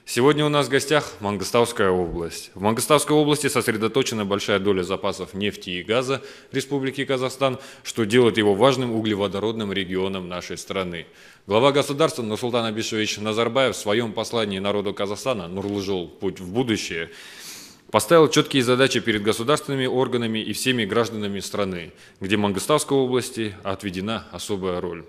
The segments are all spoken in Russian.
Сегодня у нас в гостях Мангостауская область. В Мангостауской области сосредоточена большая доля запасов нефти и газа Республики Казахстан, что делает его важным углеводородным регионом нашей страны. Глава государства Нурсултан Абишевич Назарбаев в своем послании народу Казахстана «Нурлы жол. Путь в будущее» поставил четкие задачи перед государственными органами и всеми гражданами страны, где Мангостауской области отведена особая роль.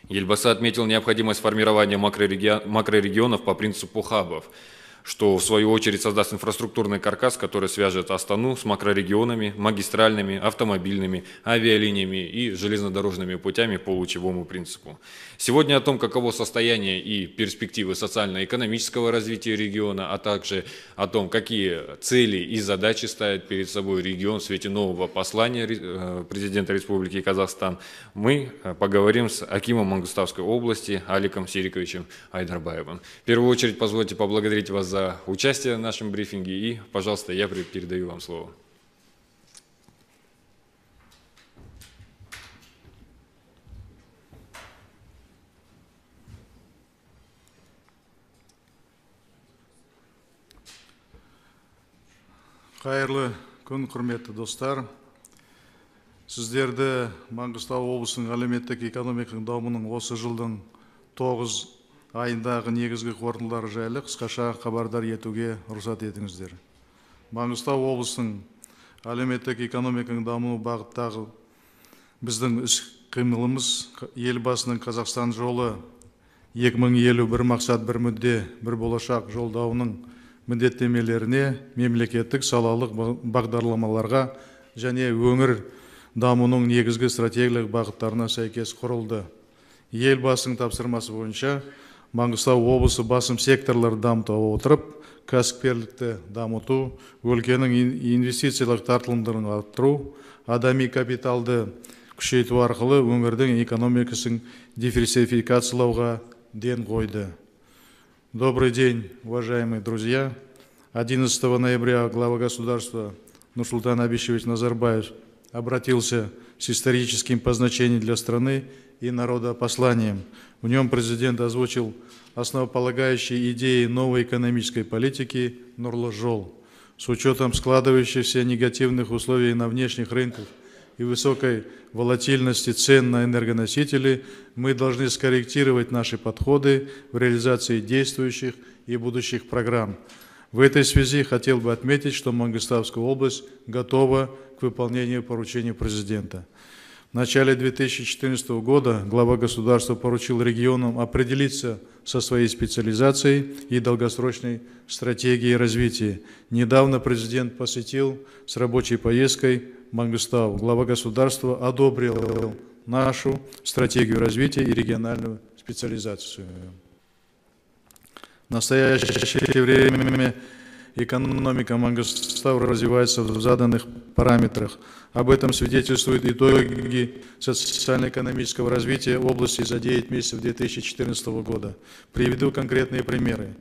Елбасы отметил необходимость формирования макрорегионов по принципу хабов, что в свою очередь создаст инфраструктурный каркас, который свяжет Астану с макрорегионами, магистральными, автомобильными, авиалиниями и железнодорожными путями по лучевому принципу. Сегодня о том, каково состояние и перспективы социально-экономического развития региона, а также о том, какие цели и задачи ставит перед собой регион в свете нового послания президента Республики Казахстан, мы поговорим с акимом Мангостауской области Аликом Сериковичем Айдарбаевым. В первую очередь позвольте поблагодарить вас за участие в нашем брифинге и, пожалуйста, я передаю вам слово. Қайырлы күн, құрметті достар. Сіздерді Маңғыстау облысының әлеуметтік экономикалық дамуының осы жылдың 9 айындағы негізгі қорытындылары жайлы қысқаша хабардар етуге рұқсат етіңіздер. Маңғыстау облысының әлеуметтік экономикалық даму бағыттағы біздің іс-қимылымыз елбасының Қазақстан жолы 2050 бір мақсат, бір мүдде, бір болашақ жолдауының міндеттемелеріне, мемлекеттік салалық бағдарламаларға және өңір дамуының негізгі стратегиялық бағыттарына сәйкес құрылды. Елбасының тапсырмасы бойынша Маңғыстау облысы басым секторларды дамыта отырып, кәсіпкерлікті дамыту, өлкенің инвестициялық тартылымдарын арттыру, адами капиталды күшейту арқылы өңірдің экономикасын диверсификациялауға ден қойды. Добрый день, уважаемые друзья. 11 ноября глава государства Нурсултан Абишевич Назарбаев обратился с историческим по значению для страны и народа посланием. В нем президент озвучил основополагающие идеи новой экономической политики «Нурлы жол». С учетом складывающихся негативных условий на внешних рынках и высокой волатильности цен на энергоносители, мы должны скорректировать наши подходы в реализации действующих и будущих программ. В этой связи хотел бы отметить, что Мангостауская область готова к выполнению поручений президента. В начале 2014 года глава государства поручил регионам определиться со своей специализацией и долгосрочной стратегией развития. Недавно президент посетил с рабочей поездкой Мангостау. Глава государства одобрил нашу стратегию развития и региональную специализацию. В настоящее время экономика Мангостау развивается в заданных параметрах. Об этом свидетельствуют итоги социально-экономического развития области за 9 месяцев 2014 года. Приведу конкретные примеры.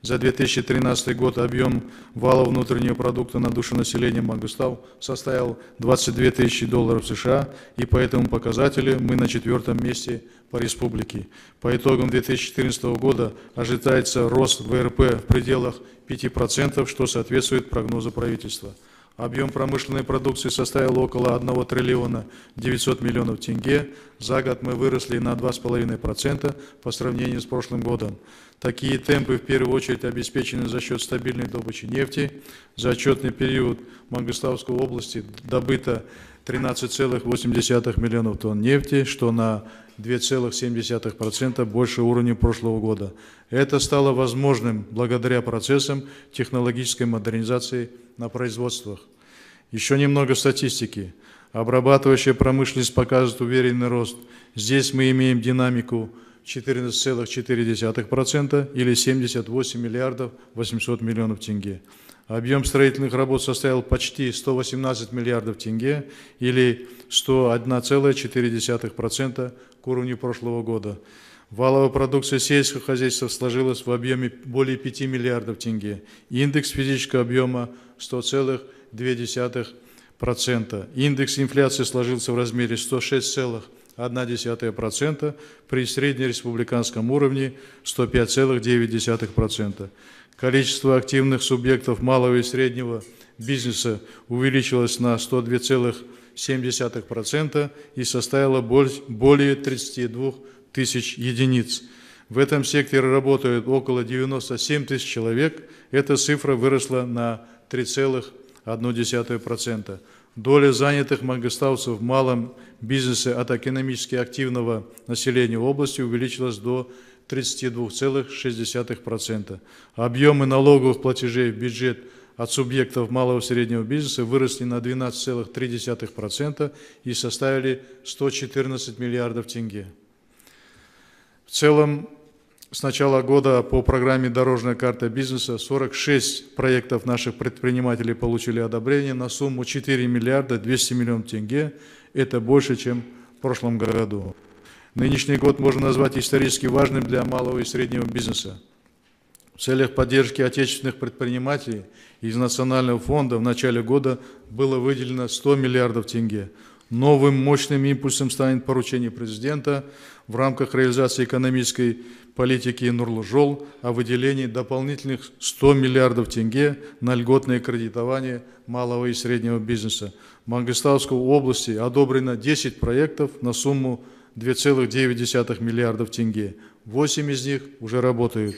За 2013 год объем валового внутреннего продукта на душу населения Мангостау составил $22 тысячи США, и по этому показателю мы на 4-м месте по республике. По итогам 2014 года ожидается рост ВРП в пределах 5%, что соответствует прогнозу правительства. Объем промышленной продукции составил около 1 триллиона 900 миллионов тенге. За год мы выросли на 2,5% по сравнению с прошлым годом. Такие темпы в первую очередь обеспечены за счет стабильной добычи нефти. За отчетный период Мангостауской области добыто 13,8 миллионов тонн нефти, что на 2,7% больше уровня прошлого года. Это стало возможным благодаря процессам технологической модернизации на производствах. Еще немного статистики. Обрабатывающая промышленность показывает уверенный рост. Здесь мы имеем динамику 14,4% или 78 миллиардов 800 миллионов тенге. Объем строительных работ составил почти 118 миллиардов тенге или 101,4% к уровню прошлого года. Валовая продукция сельского хозяйства сложилась в объеме более 5 миллиардов тенге. Индекс физического объема 100,2%. Индекс инфляции сложился в размере 106,1%. 1,1%, при среднереспубликанском уровне 105,9%. Количество активных субъектов малого и среднего бизнеса увеличилось на 102,7% и составило более 32 тысяч единиц. В этом секторе работают около 97 тысяч человек. Эта цифра выросла на 3,1%. Доля занятых мангостауцев в малом бизнесе от экономически активного населения области увеличилась до 32,6%. Объемы налоговых платежей в бюджет от субъектов малого и среднего бизнеса выросли на 12,3% и составили 114 миллиардов тенге. В целом, с начала года по программе «Дорожная карта бизнеса» 46 проектов наших предпринимателей получили одобрение на сумму 4 миллиарда 200 миллионов тенге. Это больше, чем в прошлом году. Нынешний год можно назвать исторически важным для малого и среднего бизнеса. В целях поддержки отечественных предпринимателей из Национального фонда в начале года было выделено 100 миллиардов тенге. Новым мощным импульсом станет поручение президента в рамках реализации экономической политики Нурлы-Жол о выделении дополнительных 100 миллиардов тенге на льготное кредитование малого и среднего бизнеса. В Мангыстауской области одобрено 10 проектов на сумму 2,9 миллиардов тенге. 8 из них уже работают.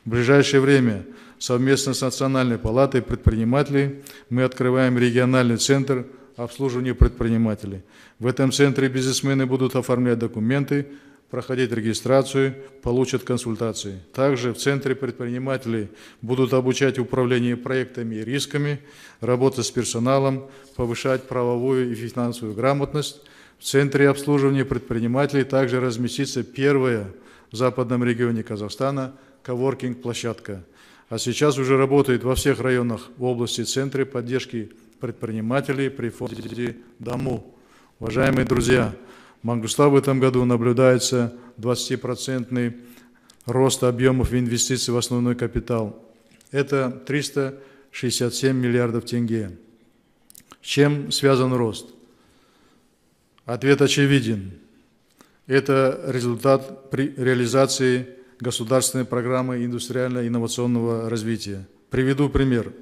В ближайшее время совместно с Национальной палатой предпринимателей мы открываем региональный центр обслуживания предпринимателей. В этом центре бизнесмены будут оформлять документы, проходить регистрацию, получат консультации. Также в центре предпринимателей будут обучать управление проектами и рисками, работать с персоналом, повышать правовую и финансовую грамотность. В центре обслуживания предпринимателей также разместится первая в западном регионе Казахстана коворкинг-площадка. А сейчас уже работает во всех районах области центры поддержки предпринимателей при фонде «Даму». Уважаемые друзья, в Мангустау в этом году наблюдается 20% рост объемов инвестиций в основной капитал. Это 367 миллиардов тенге. С чем связан рост? Ответ очевиден. Это результат при реализации государственной программы индустриально-инновационного развития. Приведу пример.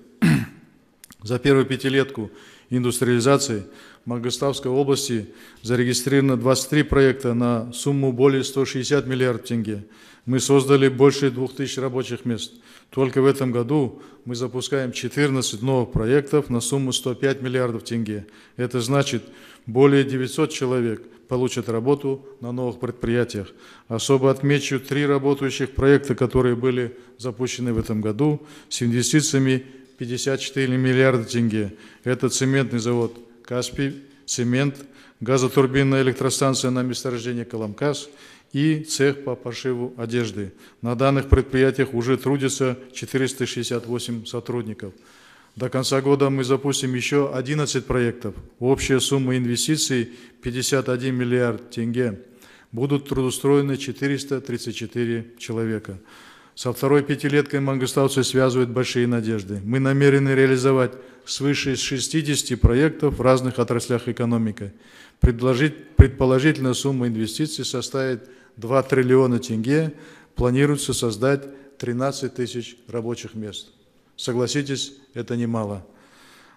За первую пятилетку индустриализации в Мангыстауской области зарегистрировано 23 проекта на сумму более 160 миллиардов тенге. Мы создали больше 2000 рабочих мест. Только в этом году мы запускаем 14 новых проектов на сумму 105 миллиардов тенге. Это значит, более 900 человек получат работу на новых предприятиях. Особо отмечу 3 работающих проекта, которые были запущены в этом году с инвестициями 54 миллиарда тенге. Это цементный завод «Каспий», цемент, газотурбинная электростанция на месторождении «Каламкас» и цех по пошиву одежды. На данных предприятиях уже трудится 468 сотрудников. До конца года мы запустим еще 11 проектов. Общая сумма инвестиций 51 миллиард тенге. Будут трудоустроены 434 человека. Со второй пятилеткой мангыстауцы связывают большие надежды. Мы намерены реализовать свыше 60 проектов в разных отраслях экономики. Предположительная сумма инвестиций составит 2 триллиона тенге. Планируется создать 13 тысяч рабочих мест. Согласитесь, это немало.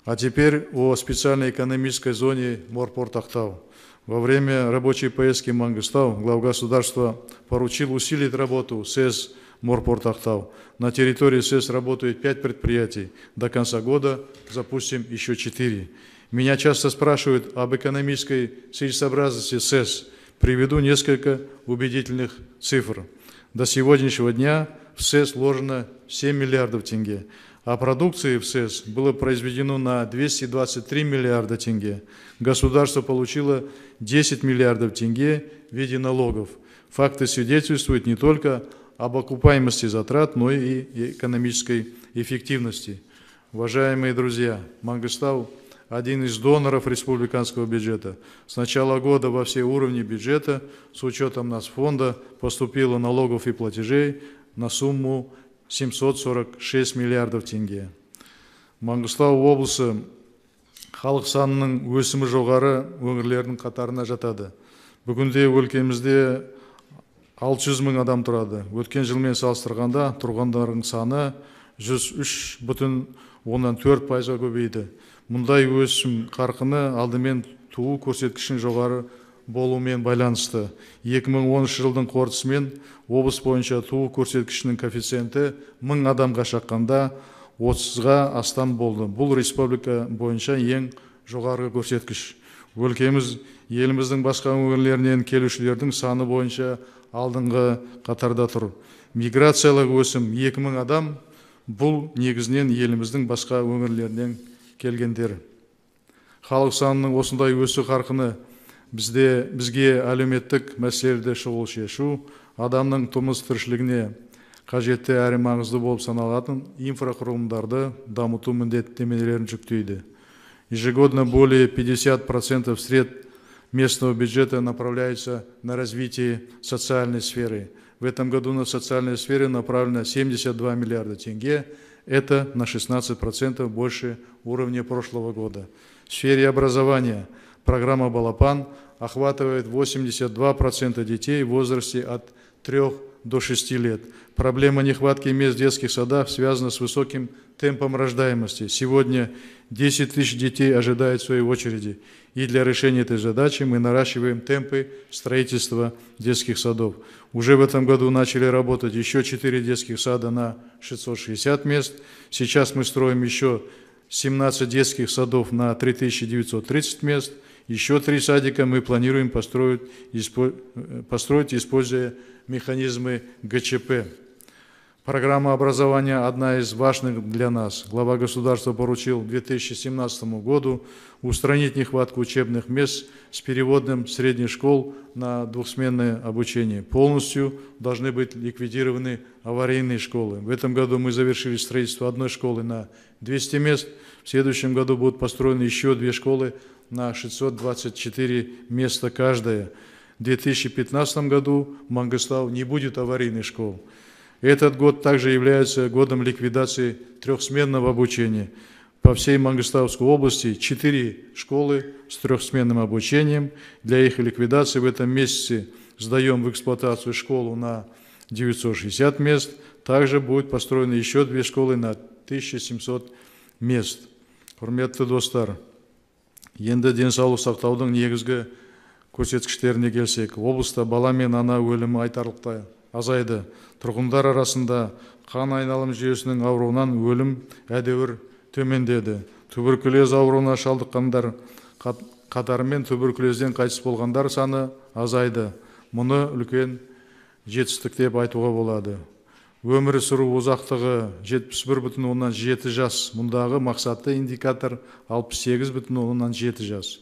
А теперь о специальной экономической зоне Морпорт Актау. Во время рабочей поездки в Мангыстау глава государства поручил усилить работу СЭС Морпорт Актау. На территории СЭС работает 5 предприятий. До конца года запустим еще 4. Меня часто спрашивают об экономической целесообразности СЭС. Приведу несколько убедительных цифр. До сегодняшнего дня в СЭС вложено 7 миллиардов тенге, а продукции в СЭС было произведено на 223 миллиарда тенге. Государство получило 10 миллиардов тенге в виде налогов. Факты свидетельствуют не только об окупаемости затрат, но и экономической эффективности. Уважаемые друзья, Мангыстау – один из доноров республиканского бюджета. С начала года во все уровни бюджета с учетом Нацфонда поступило налогов и платежей на сумму 746 миллиардов тенге. Мангыстау облысы халық санының өсімі жоғары өңірлердің қатарына жатады. Бүгінде өлкемізде 600 мың адам тұрады. Өткен жылмен салыстырғанда тұрғындардың саны 103,4%-ға көбейді. Мұндай өсім қарқыны алдымен туу көрсеткішінің жоғары болуымен байланысты. 2013 жылдың қорытындысымен облыс бойынша туу көрсеткішінің коэффициенті 1000 адамға шаққанда 30-ға астам болды. Бұл республика бойынша ең жоғары көрсеткіш. Өлкеміз еліміздің басқа өңірлерінен келушілердің саны бойынша алдыңғы қатарда тұр. Миграциялық өсім 2000 адам, бұл негізінен еліміздің басқа өңірлерінен келгендер. Халық санының осындай өсу қарқыны бізге әлеуметтік мәселелерді шұғыл шешу, адамның тұрмыс тіршілігіне қажетті әрі маңызды болып саналатын инфрақұрылымдарды дамыту міндеттемелерін жүктейді. Ежегодно более 50% средств местного бюджета направляется на развитие социальной сферы. В этом году на социальной сфере направлено 72 миллиарда тенге. Это на 16% больше уровня прошлого года. В сфере образования программа «Балапан» охватывает 82% детей в возрасте от 3 до 6 лет. Проблема нехватки мест в детских садах связана с высоким темпом рождаемости. Сегодня 10 тысяч детей ожидают своей очереди. И для решения этой задачи мы наращиваем темпы строительства детских садов. Уже в этом году начали работать еще 4 детских сада на 660 мест. Сейчас мы строим еще 17 детских садов на 3930 мест. Еще 3 садика мы планируем построить, используя механизмы ГЧП. Программа образования одна из важных для нас. Глава государства поручил к 2017 году устранить нехватку учебных мест с переводом средних школ на двухсменное обучение. Полностью должны быть ликвидированы аварийные школы. В этом году мы завершили строительство одной школы на 200 мест. В следующем году будут построены еще 2 школы на 624 места каждая. В 2015 году в Мангыстау не будет аварийных школ. Этот год также является годом ликвидации трехсменного обучения. По всей Мангыстауской области 4 школы с трехсменным обучением. Для их ликвидации в этом месяце сдаем в эксплуатацию школу на 960 мест. Также будет построено еще 2 школы на 1700 мест. Құрметті достар, енді денсаулық сақтаудың негізгі көрсеткіштеріне келсек, облыста бала мен ана өлімі айтарлықтай азайды. Тұрғындар арасында қан айналым жүйесінің ауруынан өлім әдеуір төмендеді. Туберкулез ауруына шалдыққандар қатарымен туберкулезден қайтыс болғандар саны азайды. Мұны үлкен жетістік деп айтуға болады. Өмір сүру ұзақтығы 71,7 жас. Мұндағы мақсатты индикатор 68,7 жас.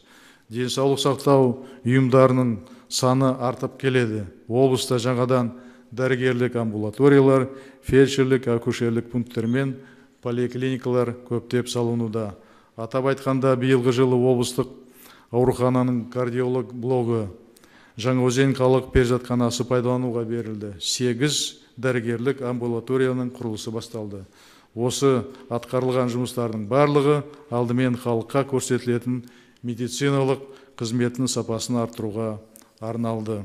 Денсаулық сақтау ұйымдарының саны артып келеді. Облыста жаңадан дәрігерлік амбулаториялар, фельдшерлік, акушерлік пункттер мен поликлиникалар көптеп салынуда. Атап айтқанда, биылғы жылы облыстық аурухананың кардиолог блогы Жаңаөзен қалалық перзентханасы пайдалануға берілді. 8 дәрігерлік амбулаторияның құрылысы басталды. Осы атқарылған жұмыстардың барлығы алдымен халыққа көрсетілетін медициналық қызметтің сапасын арттыруға арналды.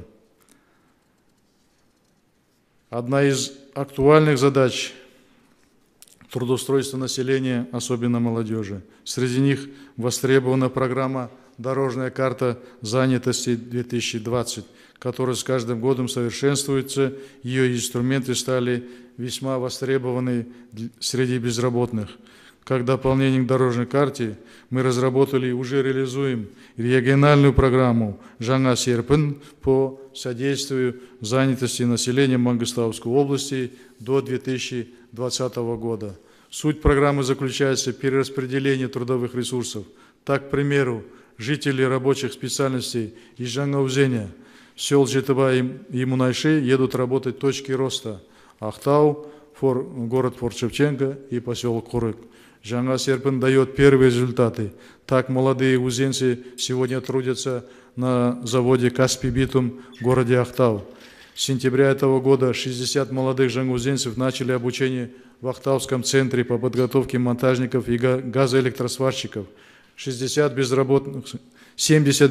Одна из актуальных задач – трудоустройство населения, особенно молодежи. Среди них востребована программа «Дорожная карта занятости 2020», которая с каждым годом совершенствуется. Ее инструменты стали весьма востребованы среди безработных. Как дополнение к дорожной карте мы разработали и уже реализуем региональную программу «Жаңа серпін» по содействию занятости населения Мангыстауской области до 2020 года. Суть программы заключается в перераспределении трудовых ресурсов. Так, к примеру, жители рабочих специальностей из Жаңаөзеня, сел Жетыбай и Мунайши едут работать в точки роста: Ахтау, город Форт Шевченко и поселок Курык. Жаңа серпін дает первые результаты. Так, молодые узенцы сегодня трудятся на заводе «Каспий Битум» в городе Ахтау. С сентября этого года 60 молодых жаңаузенцев начали обучение в Ахтауском центре по подготовке монтажников и газоэлектросварщиков. 70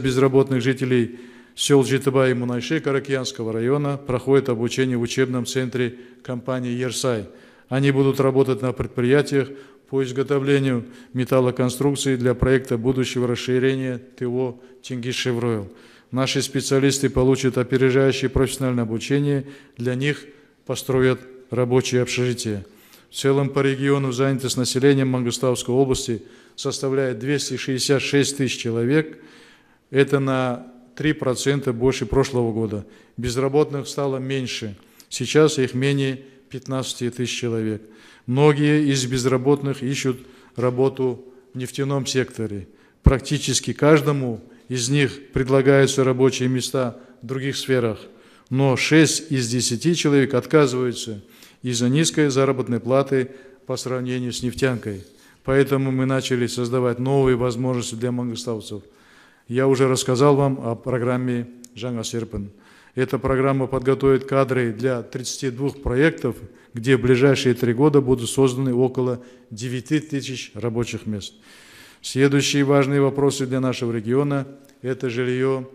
безработных жителей сел Житыбай и Мунайши Каракиянского района проходит обучение в учебном центре компании «Ерсай». Они будут работать на предприятиях по изготовлению металлоконструкций для проекта будущего расширения ТО «Тенгиз-Шевройл». Наши специалисты получат опережающее профессиональное обучение, для них построят рабочие общежития. В целом по региону занятость населения Мангыстауской области составляет 266 тысяч человек. Это на 3% больше прошлого года. Безработных стало меньше. Сейчас их менее 15 тысяч человек. Многие из безработных ищут работу в нефтяном секторе. Практически каждому из них предлагаются рабочие места в других сферах. Но 6 из 10 человек отказываются из-за низкой заработной платы по сравнению с нефтянкой. Поэтому мы начали создавать новые возможности для мангыстауцев. Я уже рассказал вам о программе «Жаңа серпін». Эта программа подготовит кадры для 32 проектов, где в ближайшие 3 года будут созданы около 9 тысяч рабочих мест. Следующие важные вопросы для нашего региона – это жилье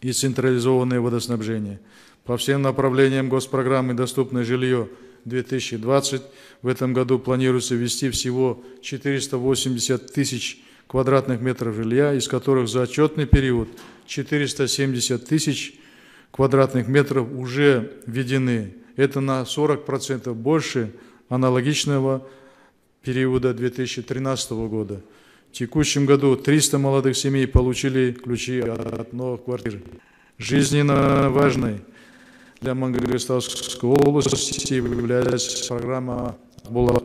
и централизованное водоснабжение. По всем направлениям госпрограммы «Доступное жилье-2020» в этом году планируется ввести всего 480 тысяч квадратных метров жилья, из которых за отчетный период 470 тысяч квадратных метров уже введены. Это на 40% больше аналогичного периода 2013 года. В текущем году 300 молодых семей получили ключи от новых квартир. Жизненно важной для Мангыстауской области является программа «Булак».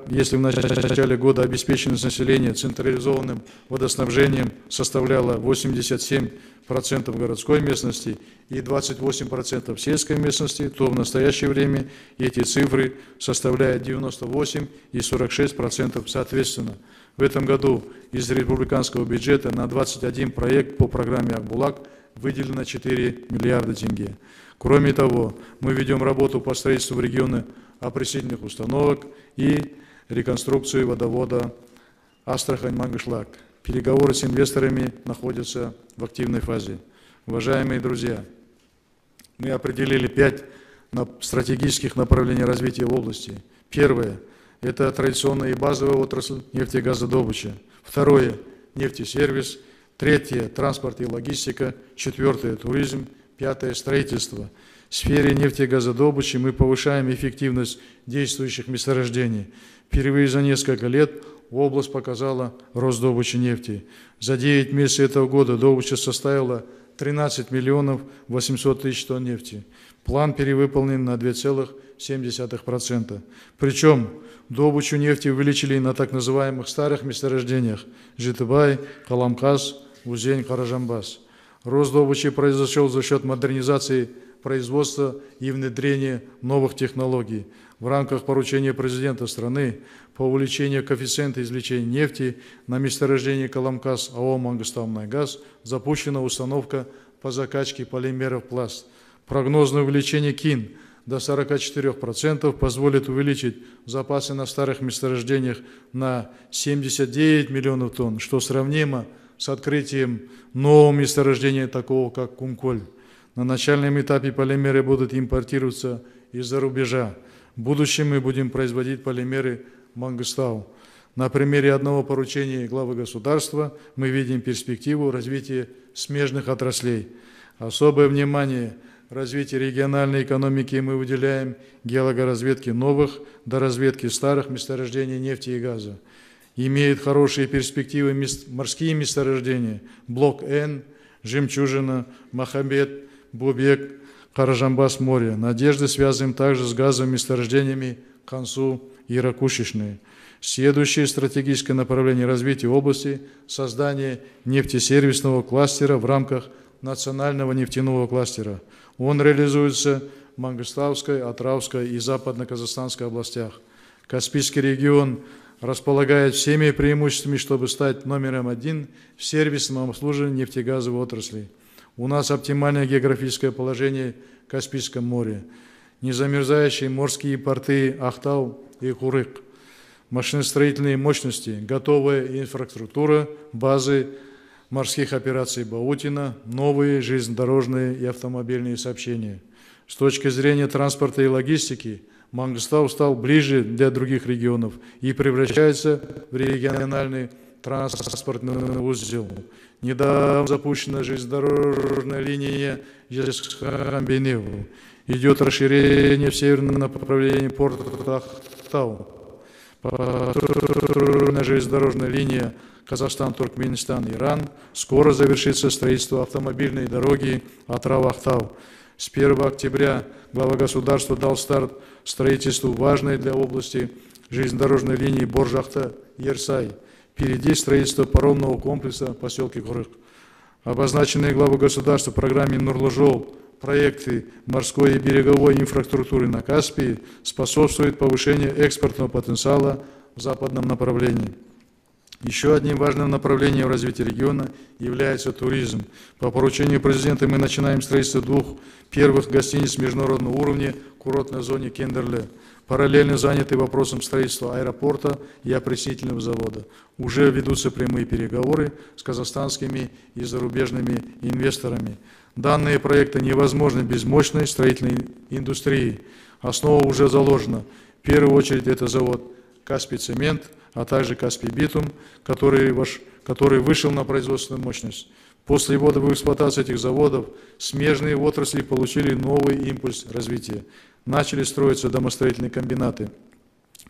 Если в начале года обеспеченность населения централизованным водоснабжением составляла 87% городской местности и 28% сельской местности, то в настоящее время эти цифры составляют 98% и 46% соответственно. В этом году из республиканского бюджета на 21 проект по программе «Акбулак» выделено 4 миллиарда тенге. Кроме того, мы ведем работу по строительству в регионе опреснительных установок и реконструкцию водовода Астрахань-Мангышлак. Переговоры с инвесторами находятся в активной фазе. Уважаемые друзья, мы определили 5 стратегических направлений развития в области. Первое – это традиционная и базовая отрасль нефтегазодобыча. Второе – нефтесервис. Третье – транспорт и логистика. Четвертое – туризм. Пятое – строительство. В сфере нефтегазодобычи мы повышаем эффективность действующих месторождений. Впервые за несколько лет область показала рост добычи нефти. За 9 месяцев этого года добыча составила 13 миллионов 800 тысяч тонн нефти. План перевыполнен на 2,7%. Причем добычу нефти увеличили на так называемых старых месторождениях – Житыбай, Каламкас, Узень, Каражамбас. Рост добычи произошел за счет модернизации производства и внедрения новых технологий. В рамках поручения президента страны по увеличению коэффициента извлечения нефти на месторождении Каламкас АО «Мангыстаумнайгаз» запущена установка по закачке полимеров пласт. Прогнозное увеличение КИН до 44% позволит увеличить запасы на старых месторождениях на 79 миллионов тонн, что сравнимо с открытием нового месторождения, такого как Кумколь. На начальном этапе полимеры будут импортироваться из-за рубежа. В будущем мы будем производить полимеры в Мангыстау. На примере одного поручения главы государства мы видим перспективу развития смежных отраслей. Особое внимание развитию региональной экономики мы уделяем геологоразведке новых до разведки старых месторождений нефти и газа. Имеют хорошие перспективы морские месторождения – Блок Н, Жемчужина, Махамбет, Бубек, Каражамбас море. Надежды связываем также с газовыми месторождениями Кансу и Ракушечные. Следующее стратегическое направление развития области – создание нефтесервисного кластера в рамках национального нефтяного кластера. Он реализуется в Мангыстауской, Атырауской и Западно-Казахстанской областях. Каспийский регион располагает всеми преимуществами, чтобы стать номером 1 в сервисном обслуживании нефтегазовой отрасли. У нас оптимальное географическое положение в Каспийском море, незамерзающие морские порты Ахтау и Курык, машиностроительные мощности, готовая инфраструктура, базы морских операций Баутина, новые железнодорожные и автомобильные сообщения. С точки зрения транспорта и логистики, Мангыстау стал ближе для других регионов и превращается в региональный транспортный узел. Недавно запущена железнодорожная линия Жезкамбенев. Идет расширение в северном направлении порта Ахтау. Железнодорожная линия Казахстан, Туркменистан, Иран. Скоро завершится строительство автомобильной дороги Атрау-Ахтау. С 1 октября глава государства дал старт строительству важной для области железнодорожной линии Боржахта-Ерсай. Впереди строительство паромного комплекса в поселке Курык. Обозначенные главой государства в программе Нурлы-Жол проекты морской и береговой инфраструктуры на Каспии способствуют повышению экспортного потенциала в западном направлении. Еще одним важным направлением развития региона является туризм. По поручению президента мы начинаем строительство 2 первых гостиниц международного уровня в курортной зоне Кендерле. Параллельно заняты вопросом строительства аэропорта и опреснительного завода. Уже ведутся прямые переговоры с казахстанскими и зарубежными инвесторами. Данные проекты невозможны без мощной строительной индустрии. Основа уже заложена. В первую очередь это завод «Каспий Цемент», а также «Каспий Битум», который вышел на производственную мощность. После ввода в эксплуатацию этих заводов смежные отрасли получили новый импульс развития. Начали строиться домостроительные комбинаты.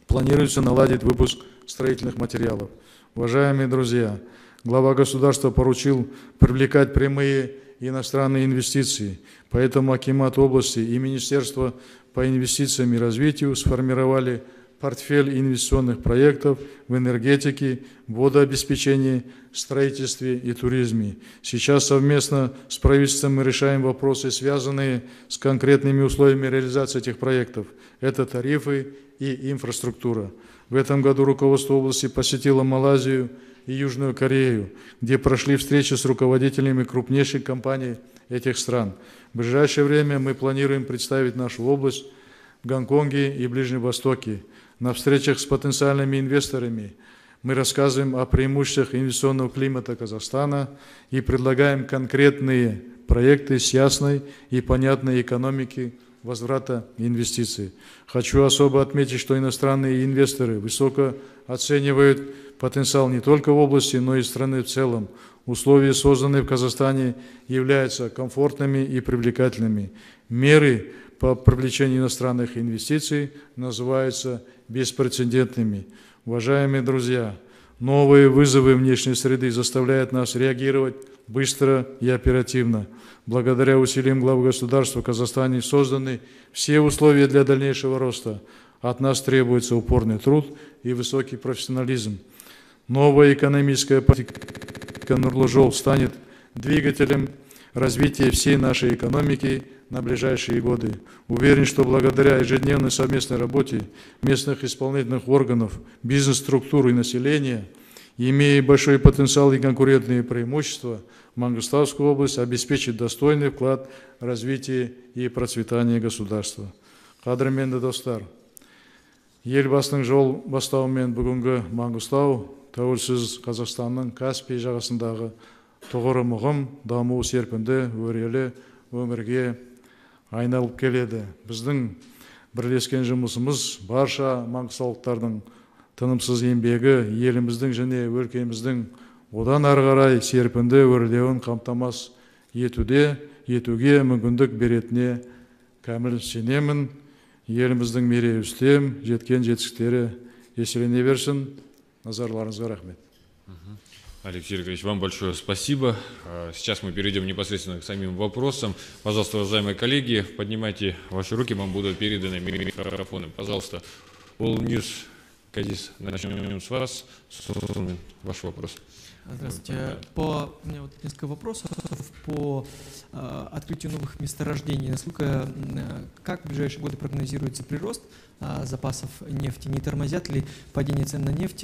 Планируется наладить выпуск строительных материалов. Уважаемые друзья, глава государства поручил привлекать прямые иностранные инвестиции. Поэтому акимат области и Министерство по инвестициям и развитию сформировали портфель инвестиционных проектов в энергетике, водообеспечении, строительстве и туризме. Сейчас совместно с правительством мы решаем вопросы, связанные с конкретными условиями реализации этих проектов. Это тарифы и инфраструктура. В этом году руководство области посетило Малайзию и Южную Корею, где прошли встречи с руководителями крупнейших компаний этих стран. В ближайшее время мы планируем представить нашу область в Гонконге и Ближнем Востоке. На встречах с потенциальными инвесторами мы рассказываем о преимуществах инвестиционного климата Казахстана и предлагаем конкретные проекты с ясной и понятной экономикой возврата инвестиций. Хочу особо отметить, что иностранные инвесторы высоко оценивают потенциал не только в области, но и страны в целом. Условия, созданные в Казахстане, являются комфортными и привлекательными. Меры по привлечению иностранных инвестиций называются беспрецедентными. Уважаемые друзья, новые вызовы внешней среды заставляют нас реагировать быстро и оперативно. Благодаря усилиям главы государства в Казахстане созданы все условия для дальнейшего роста. От нас требуется упорный труд и высокий профессионализм. Новая экономическая политика Нурлы-Жол станет двигателем развития всей нашей экономики на ближайшие годы. Уверен, что благодаря ежедневной совместной работе местных исполнительных органов, бизнес-структур и населения, имея большой потенциал и конкурентные преимущества, Мангыстауская область обеспечит достойный вклад в развитие и процветание государства. Қадірменді достар, елбасының жол бастауымен бүгінгі Мангыстау тәуелсіз Қазақстанның Каспий жағасындағы тұғыры мұғым, даму серпінді, өрелі өңірге айналып келеді. Біздің бірлескен жұмысымыз барша маңғыстаулықтардың тынымсыз еңбегі еліміздің және өлкеміздің одан ары қарай серпінді өрлеуін қамтамасыз етуге мүмкіндік беретініне кәміл сенемін. Еліміздің мерейі үстем, жеткен жетістіктері еселене берсін. Назарларыңызға рахмет. Алексей Сергеевич, вам большое спасибо. Сейчас мы перейдем непосредственно к самим вопросам. Пожалуйста, уважаемые коллеги, поднимайте ваши руки, вам будут переданы микрофоны. Пожалуйста, Улнирс Казис, начнем с вас. Ваш вопрос. Здравствуйте. У меня вот несколько вопросов по открытию новых месторождений. Как в ближайшие годы прогнозируется прирост запасов нефти? Не тормозят ли падение цен на нефть?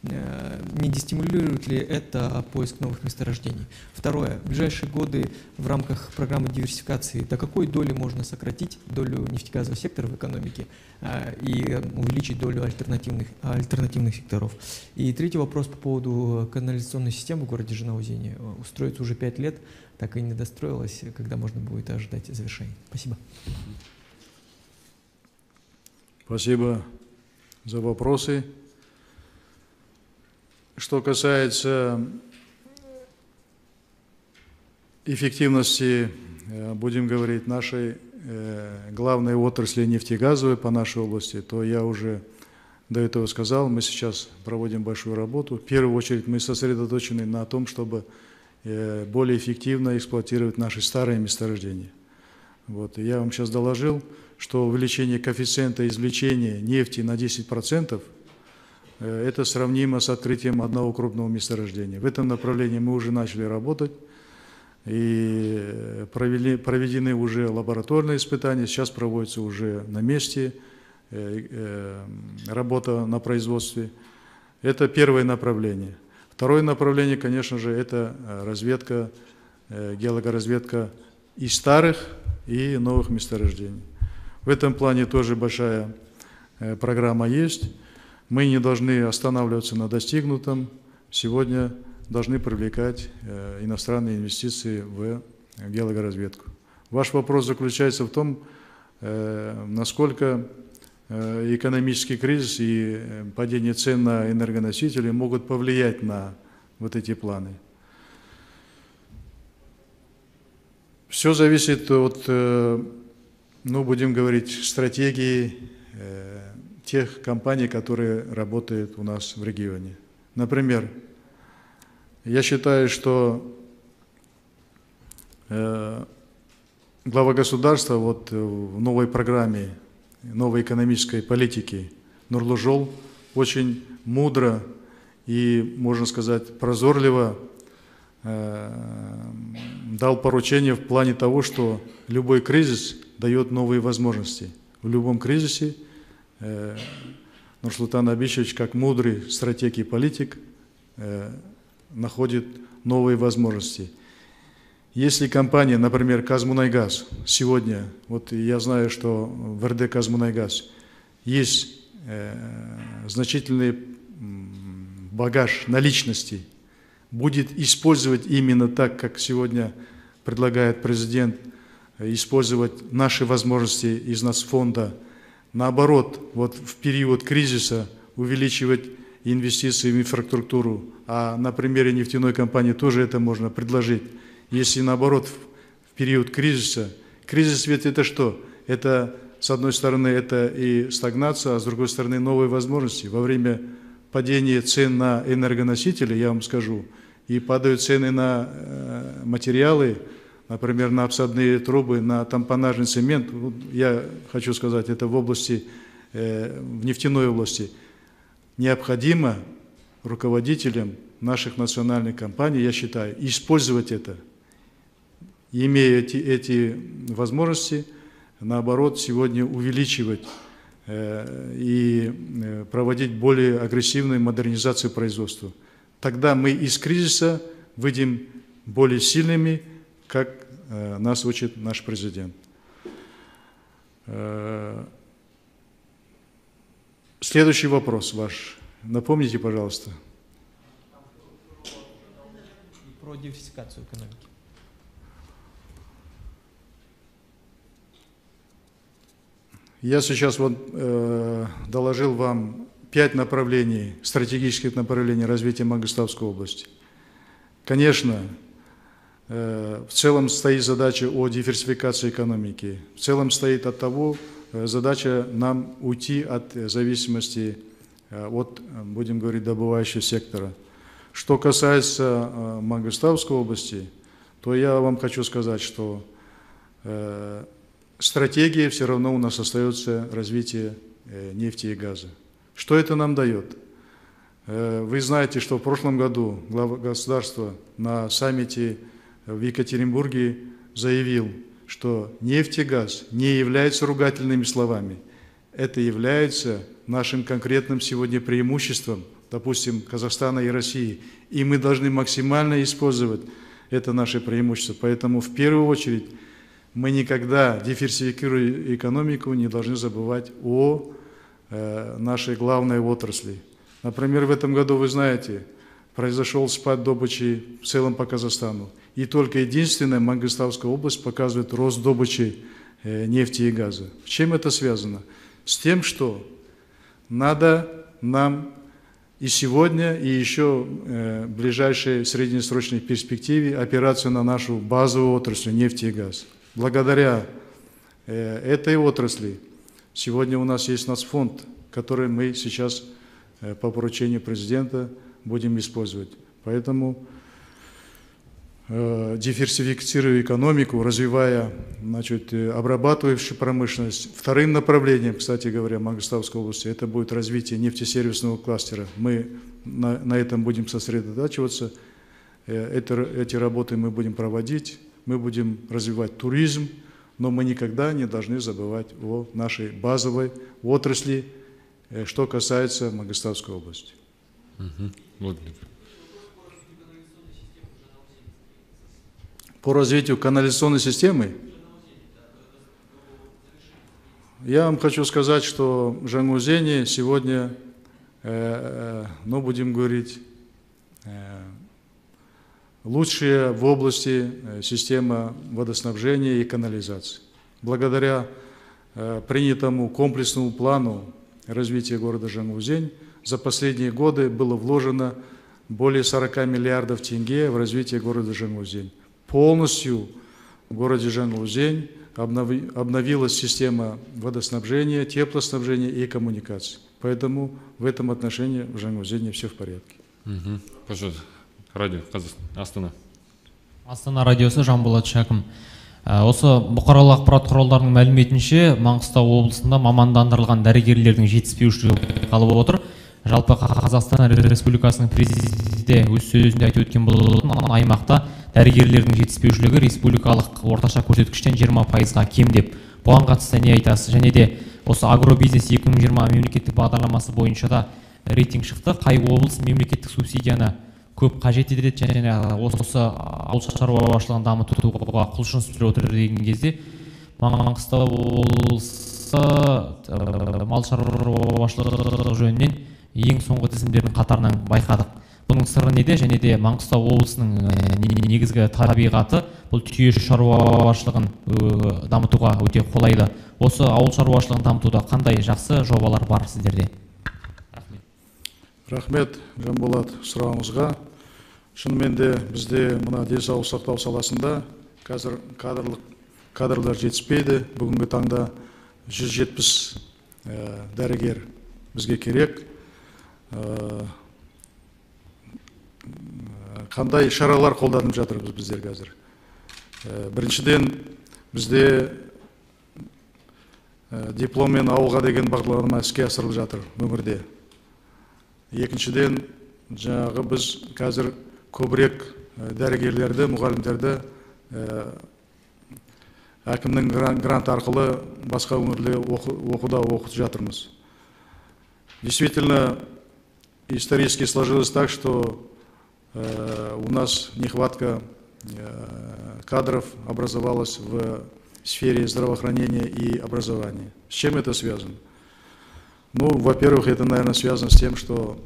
Не дестимулирует ли это поиск новых месторождений? Второе. В ближайшие годы в рамках программы диверсификации до какой доли можно сократить долю нефтегазового сектора в экономике и увеличить долю альтернативных секторов. И третий вопрос по поводу канализационной системы в городе Жанаузене. Устроится уже 5 лет, так и не достроилась, когда можно будет ожидать завершения. Спасибо. Спасибо за вопросы. Что касается эффективности, будем говорить, нашей главной отрасли нефтегазовой по нашей области, то я уже до этого сказал, мы сейчас проводим большую работу. В первую очередь мы сосредоточены на том, чтобы более эффективно эксплуатировать наши старые месторождения. Вот. И я вам сейчас доложил, что увеличение коэффициента извлечения нефти на 10% это сравнимо с открытием одного крупного месторождения. В этом направлении мы уже начали работать и проведены уже лабораторные испытания, сейчас проводится уже на месте работа на производстве. Это первое направление. Второе направление, конечно же, это разведка, геологоразведка и старых, и новых месторождений. В этом плане тоже большая программа есть. Мы не должны останавливаться на достигнутом. Сегодня должны привлекать иностранные инвестиции в геологоразведку. Ваш вопрос заключается в том, насколько экономический кризис и падение цен на энергоносители могут повлиять на вот эти планы. Все зависит от, ну, будем говорить, стратегии тех компаний, которые работают у нас в регионе. Например, я считаю, что глава государства вот в новой программе, новой экономической политики Нурлу-Жол очень мудро и, можно сказать, прозорливо дал поручение в плане того, что любой кризис дает новые возможности. В любом кризисе Нурсултан Абишевич, как мудрый стратег и политик, находит новые возможности. Если компания, например, Казмунайгаз, сегодня, вот я знаю, что в РД Казмунайгаз есть значительный багаж наличности, будет использовать именно так, как сегодня предлагает президент, использовать наши возможности из нацфонда. Наоборот, вот в период кризиса увеличивать инвестиции в инфраструктуру, а на примере нефтяной компании тоже это можно предложить. Если наоборот в период кризиса, кризис ведь это что? Это, с одной стороны, это и стагнация, а с другой стороны, новые возможности. Во время падения цен на энергоносители, я вам скажу, и падают цены на материалы, например, на обсадные трубы, на тампонажный цемент. Я хочу сказать, это в области, в нефтяной области. Необходимо руководителям наших национальных компаний, я считаю, использовать это. Имея эти возможности, наоборот, сегодня увеличивать и проводить более агрессивную модернизацию производства. Тогда мы из кризиса выйдем более сильными, как нас учит наш президент. Следующий вопрос ваш. Напомните, пожалуйста. Про диверсификацию экономики. Я сейчас вот доложил вам 5 направлений, стратегических направлений развития Мангыстауской области. Конечно, в целом стоит задача о диверсификации экономики. В целом стоит от того задача нам уйти от зависимости от, будем говорить, добывающего сектора. Что касается Мангыстауской области, то я вам хочу сказать, что стратегия все равно у нас остается развитие нефти и газа. Что это нам дает? Вы знаете, что в прошлом году глава государства на саммите в Екатеринбурге заявил, что нефть и газ не являются ругательными словами. Это является нашим конкретным сегодня преимуществом, допустим, Казахстана и России. И мы должны максимально использовать это наше преимущество. Поэтому в первую очередь мы никогда, диверсифицируя экономику, не должны забывать о нашей главной отрасли. Например, в этом году, вы знаете, произошел спад добычи в целом по Казахстану. И только единственная Мангыстауская область показывает рост добычи нефти и газа. С чем это связано? С тем, что надо нам и сегодня, и еще в ближайшей среднесрочной перспективе опираться на нашу базовую отрасль нефти и газ. Благодаря этой отрасли сегодня у нас есть нацфонд, который мы сейчас по поручению президента будем использовать. Поэтому, диверсифицируя экономику, развивая, значит, обрабатывающую промышленность, вторым направлением, кстати говоря, Мангыстауской области, это будет развитие нефтесервисного кластера. Мы на этом будем сосредотачиваться. Эти работы мы будем проводить, мы будем развивать туризм, но мы никогда не должны забывать о нашей базовой отрасли, что касается Мангыстауской области. По развитию канализационной системы, я вам хочу сказать, что в Жаңгузене сегодня, ну, будем говорить, лучшая в области система водоснабжения и канализации. Благодаря принятому комплексному плану развития города Жаңгузень за последние годы было вложено более 40 миллиардов тенге в развитие города Жаңгузень. Полностью в городе Жаңгузень обновилась система водоснабжения, теплоснабжения и коммуникаций. Поэтому в этом отношении в Жаңгузене все в порядке. Пожалуйста, радио Астана. Астана радиосы Жанболат Шәкім. Осы бұқаралық ақпарат құралдарының мәліметінше, Маңғыстау облысында мамандандырылған дәрігерлердің жетіспеушілігі қалып отыр. Жалпы Қазақстан Республикасының президенті өз сөзінде айтып өткен болатын, аймақта дәрігерлердің жетіспеушілігі республикалық орташа көрсеткіштен 20%-ға кем деп. Бұған қатысты не айтасыз? Және де осы агробизнес 2020 мемлекеттік бағдарламасы бойынша да рейтинг шықты. Қай облыс мемлекеттік субсидияны көп қажет етеді және осы ауыл шаруашылығын дамытуға құлшыныс білдіріп отыр деген кезде Маңғыстау облысы мал шаруашылығы жөнінен ең соңғы тізімдердің қатарынан байқадық. Бұның сыры неде? Және де Маңғыстау облысының негізгі табиғаты бұл түйе шаруашылығын дамытуға өте қолайлы. Осы ауыл шаруашылығын дамытуда қандай жақсы жобалар бар сіздерде? Рахмет, Жанболат, сұрағыңызға. Шынымен де бізде мына денсаулық сақтау саласында қазір кадрлар жетіспейді. Бүгінгі таңда 170 дәрігер бізге керек. Қандай шаралар қолданып жатырмыз біздер қазір? Біріншіден, бізде дипломмен ауылға деген бағдарлама іске асырылып жатыр өңірде. Екіншіден, жаңағы біз қазір көбірек дәрігерлерді, мұғалімдерді әкімнің грант арқылы басқа өңірде оқытып жатырмыз. Действительно, исторически сложилось так, что у нас нехватка кадров образовалась в сфере здравоохранения и образования. С чем это связано? Ну, во-первых, это, наверное, связано с тем, что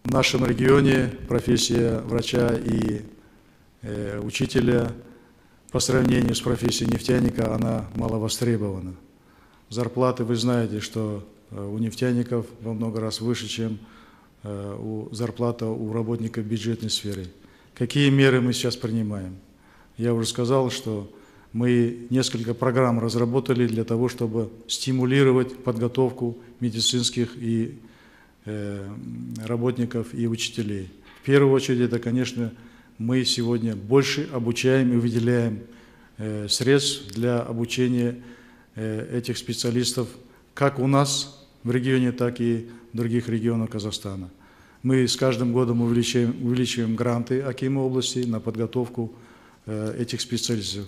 в нашем регионе профессия врача и учителя по сравнению с профессией нефтяника, она мало востребована. Зарплаты, вы знаете, что у нефтяников во много раз выше, чем зарплата у работников бюджетной сферы. Какие меры мы сейчас принимаем? Я уже сказал, что мы несколько программ разработали для того, чтобы стимулировать подготовку медицинских и работников и учителей. В первую очередь, это, конечно, мы сегодня больше обучаем и выделяем средств для обучения этих специалистов как у нас в регионе, так и в других регионах Казахстана. Мы с каждым годом увеличиваем гранты Акиму области на подготовку этих специалистов.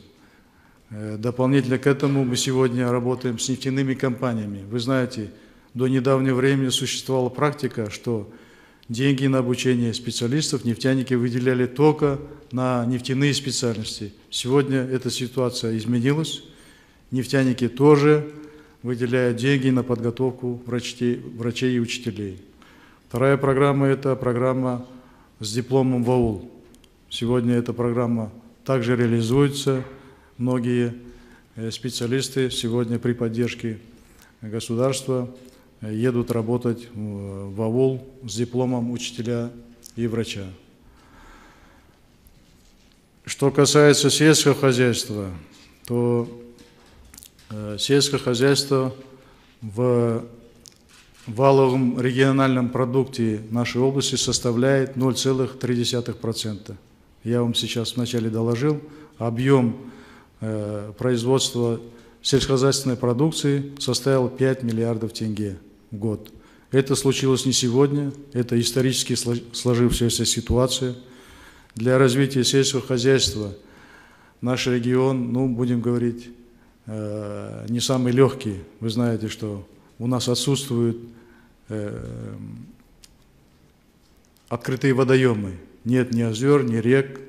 Дополнительно к этому мы сегодня работаем с нефтяными компаниями. Вы знаете, до недавнего времени существовала практика, что деньги на обучение специалистов нефтяники выделяли только на нефтяные специальности. Сегодня эта ситуация изменилась, нефтяники тоже выделяют деньги на подготовку врачей и учителей. Вторая программа – это программа с дипломом в аул. Сегодня эта программа также реализуется. Многие специалисты сегодня при поддержке государства едут работать в аул с дипломом учителя и врача. Что касается сельского хозяйства, то сельское хозяйство в валовом региональном продукте нашей области составляет 0,3%. Я вам сейчас вначале доложил, объем производства сельскохозяйственной продукции составил 5 миллиардов тенге в год. Это случилось не сегодня, это исторически сложившаяся ситуация. Для развития сельского хозяйства наш регион, ну, будем говорить, не самый легкий. Вы знаете, что у нас отсутствуют открытые водоемы. Нет ни озер, ни рек.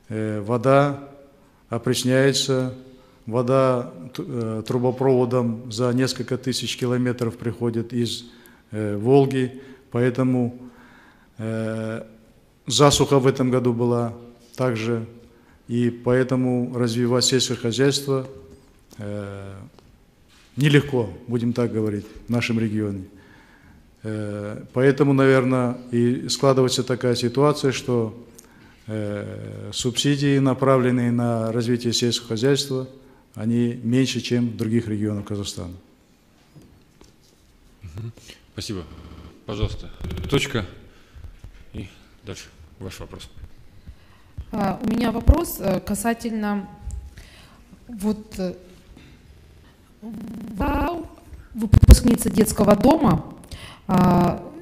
Вода опресняется, вода трубопроводом за несколько тысяч километров приходит из Волги, поэтому засуха в этом году была также, и поэтому развивать сельское хозяйство нелегко, будем так говорить, в нашем регионе. Поэтому, наверное, и складывается такая ситуация, что субсидии, направленные на развитие сельского хозяйства, они меньше, чем в других регионах Казахстана. Спасибо. Пожалуйста, точка. И дальше ваш вопрос. У меня вопрос касательно выпускницы детского дома.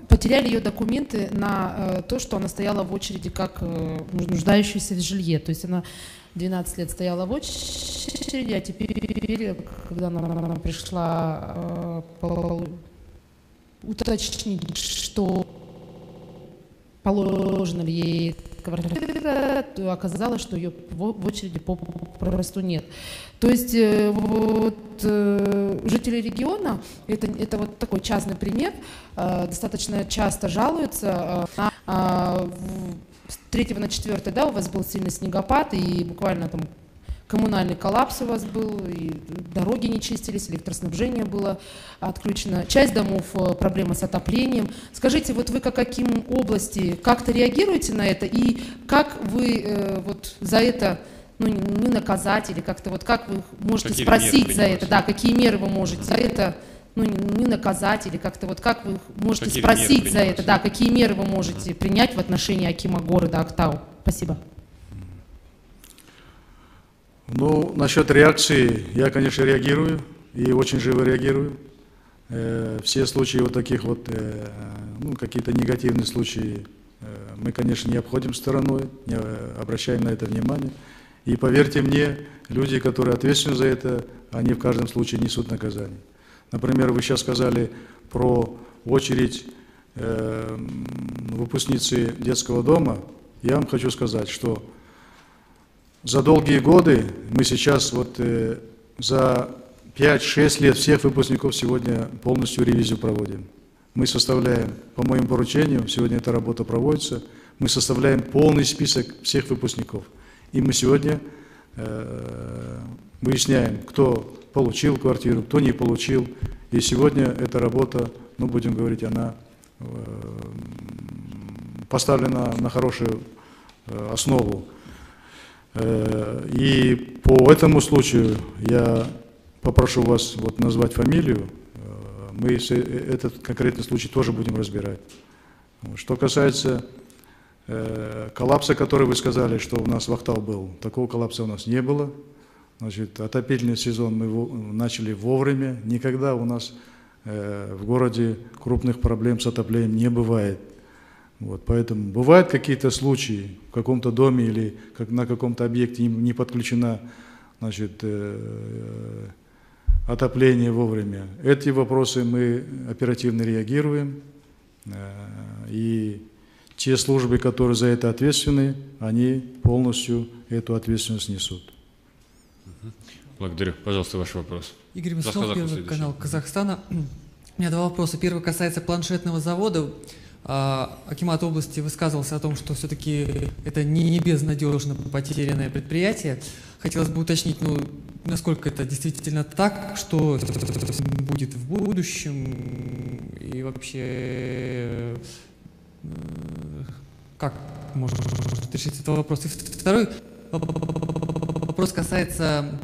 Потеряли ее документы на то, что она стояла в очереди как нуждающаяся в жилье. То есть она 12 лет стояла в очереди, а теперь, когда она пришла уточнить, что положено ли ей квартира, то оказалось, что ее в очереди попросту нет. То есть жители региона, это вот такой частный пример, достаточно часто жалуются. 3 на 4, да, у вас был сильный снегопад, и буквально там коммунальный коллапс у вас был, и дороги не чистились, электроснабжение было отключено. Часть домов проблема с отоплением. Скажите, вот вы как Аким области как-то реагируете на это, и как вы вот за это, ну, не наказать, или как-то вот как вы можете какие спросить за это, да, какие меры вы можете за это, ну, не наказать, или как-то вот как вы можете какие спросить за это, да, какие меры вы можете принять в отношении Акима города Актау? Спасибо. Ну, насчет реакции, я, конечно, реагирую, и очень живо реагирую. Все случаи вот таких вот, ну, какие-то негативные случаи, мы, конечно, не обходим стороной, не обращаем на это внимание. И поверьте мне, люди, которые ответственны за это, они в каждом случае несут наказание. Например, вы сейчас сказали про очередь выпускницы детского дома. Я вам хочу сказать, что за долгие годы мы сейчас вот за 5-6 лет всех выпускников сегодня полностью ревизию проводим. Мы составляем, по моим поручениям, сегодня эта работа проводится, мы составляем полный список всех выпускников. И мы сегодня выясняем, кто получил квартиру, кто не получил. И сегодня эта работа, ну, будем говорить, она поставлена на хорошую основу. И по этому случаю я попрошу вас вот назвать фамилию, мы этот конкретный случай тоже будем разбирать. Что касается коллапса, который вы сказали, что у нас в Актау был, такого коллапса у нас не было. Значит, отопительный сезон мы начали вовремя, никогда у нас в городе крупных проблем с отоплением не бывает. Вот, поэтому бывают какие-то случаи в каком-то доме или на каком-то объекте не подключено, значит, отопление вовремя. Эти вопросы мы оперативно реагируем, и те службы, которые за это ответственны, они полностью эту ответственность несут. Благодарю. Пожалуйста, ваш вопрос. Игорь Мыслов, Первый канал Казахстана. У меня два вопроса. Первый касается планшетного завода. Акимат области высказывался о том, что все-таки это не безнадежно потерянное предприятие. Хотелось бы уточнить, насколько это действительно так, что будет в будущем и вообще как можно решить этот вопрос. И второй вопрос касается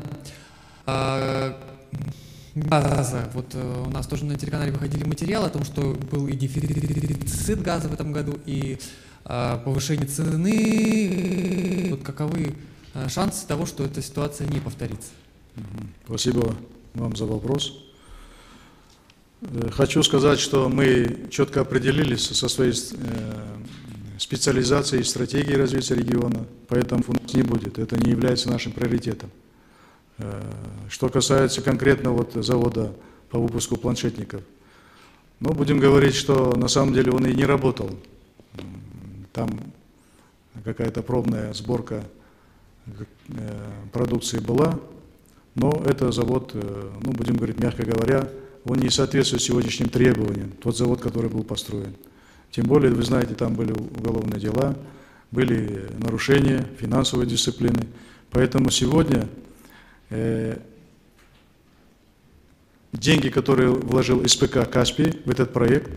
газа. Вот у нас тоже на телеканале выходили материалы о том, что был и дефицит газа в этом году, и повышение цены. Вот каковы шансы того, что эта ситуация не повторится? Спасибо вам за вопрос. Хочу сказать, что мы четко определились со своей специализацией и стратегией развития региона, поэтому у нас не будет. Это не является нашим приоритетом. Что касается конкретно завода по выпуску планшетников, будем говорить, что на самом деле он и не работал. Там какая-то пробная сборка продукции была, но это завод, будем говорить, мягко говоря, он не соответствует сегодняшним требованиям, тот завод, который был построен. Тем более, вы знаете, там были уголовные дела, были нарушения финансовой дисциплины, поэтому сегодня деньги, которые вложил СПК «Каспий» в этот проект,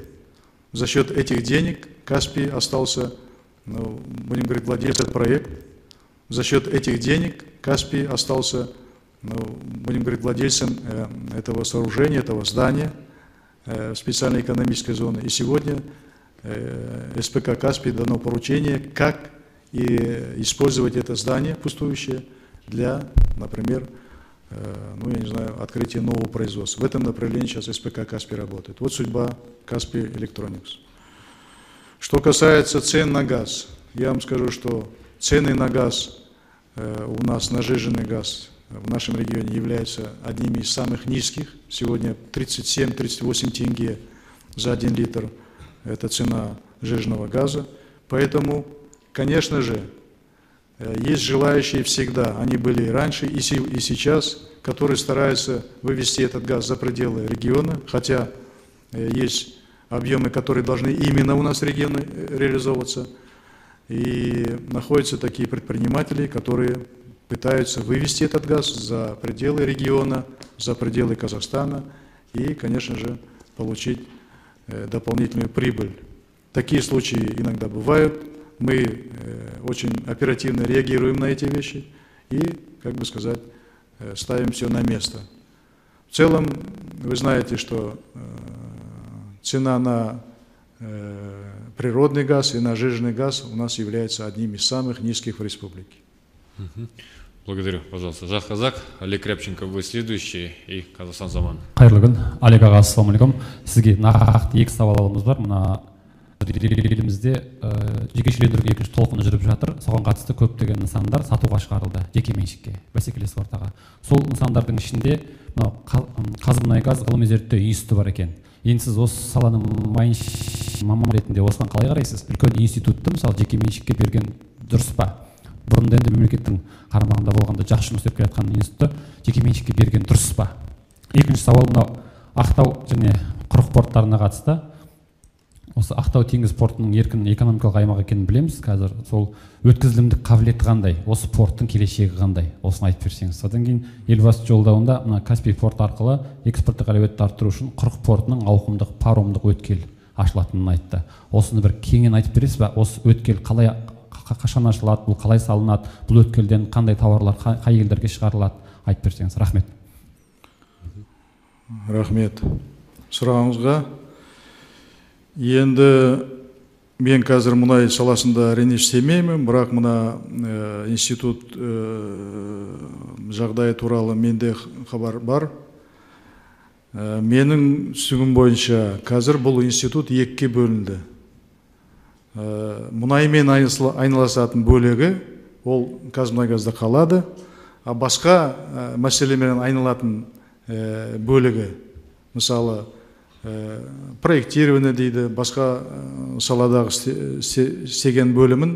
за счет этих денег «Каспий» остался, будем говорить, владельцем проекта. За счет этих денег «Каспий» остался, будем говорить, владельцем этого сооружения, этого здания специальной экономической зоны. И сегодня СПК «Каспий» дано поручение, как использовать это здание пустующее для, например, я не знаю, открытия нового производства. В этом направлении сейчас СПК «Каспий» работает. Вот судьба «Каспий Электроникс». Что касается цен на газ, я вам скажу, что цены на газ у нас, на сжиженный газ в нашем регионе являются одними из самых низких. Сегодня 37-38 тенге за 1 литр – это цена сжиженного газа. Поэтому, конечно же, есть желающие всегда, они были и раньше, и сейчас, которые стараются вывести этот газ за пределы региона, хотя есть объемы, которые должны именно у нас в регионе реализовываться. И находятся такие предприниматели, которые пытаются вывести этот газ за пределы региона, за пределы Казахстана и, конечно же, получить дополнительную прибыль. Такие случаи иногда бывают. Мы очень оперативно реагируем на эти вещи и, как бы сказать, ставим все на место. В целом, вы знаете, что цена на природный газ и на сжиженный газ у нас является одним из самых низких в республике. Благодарю, пожалуйста. Жах Казак, Олег Рябченко, вы следующий, и Казахстан Заман. Қайырлы күн, Олег аға, ассалаумағалейкум. Сізге нақты екі сауалымыз бар. Мына елімізде жекешелендіруге екінші толқыны жүріп жатыр. Соған қатысты көптеген нысандар сатуға шығарылды, жеке меншікке, бәсекелестік ортаға. Сол нысандардың ішінде Қазмұнайгаз ғылыми зерттеу институты бар екен. Енді сіз осы саланың маман ретінде осыған қалай қарайсыз? Үлкен институтты мысалы жеке меншікке берген дұрыс па? Бұрында енді мемлекеттің қарамағында болғанда жақсы жұмыс істеп келе жатқан институтты жеке меншікке берген дұрыс па? Екінші сауал мынау Ақтау және құрық порттарына қатысты. Осы Ақтау теңіз портының еркін экономикалық аймақ екенін білеміз. Қазір сол өткізілімдік қабілеті қандай, осы порттың келешегі қандай, осыны айтып берсеңіз. Содан кейін елбасы жолдауында мына Каспий порты арқылы экспорттық әлеуетті арттыру үшін құрық портының ауқымдық паромдық өткел ашылатынын айтты. Осыны бір кеңінен айтып бересіз бе? Осы өткел қалай, қашан ашылады, бұл қалай салынады, бұл өткелден қандай тауарлар қай елдерге шығарылады, айтып берсеңіз. Рахмет. Рахмет. Сұрағыңызға. Енді мен қазір мұнай саласында әрине істемеймін, бірақ мына институт жағдайы туралы менде хабар бар. Менің түсінігім бойынша қазір бұл институт екіге бөлінді. Мұнаймен айналысатын бөлігі ол Қазмұнайгазда қалады, а басқа мәселемен айналатын бөлігі, мысалы проектирование дейді, басқа саладағы істеген бөлімін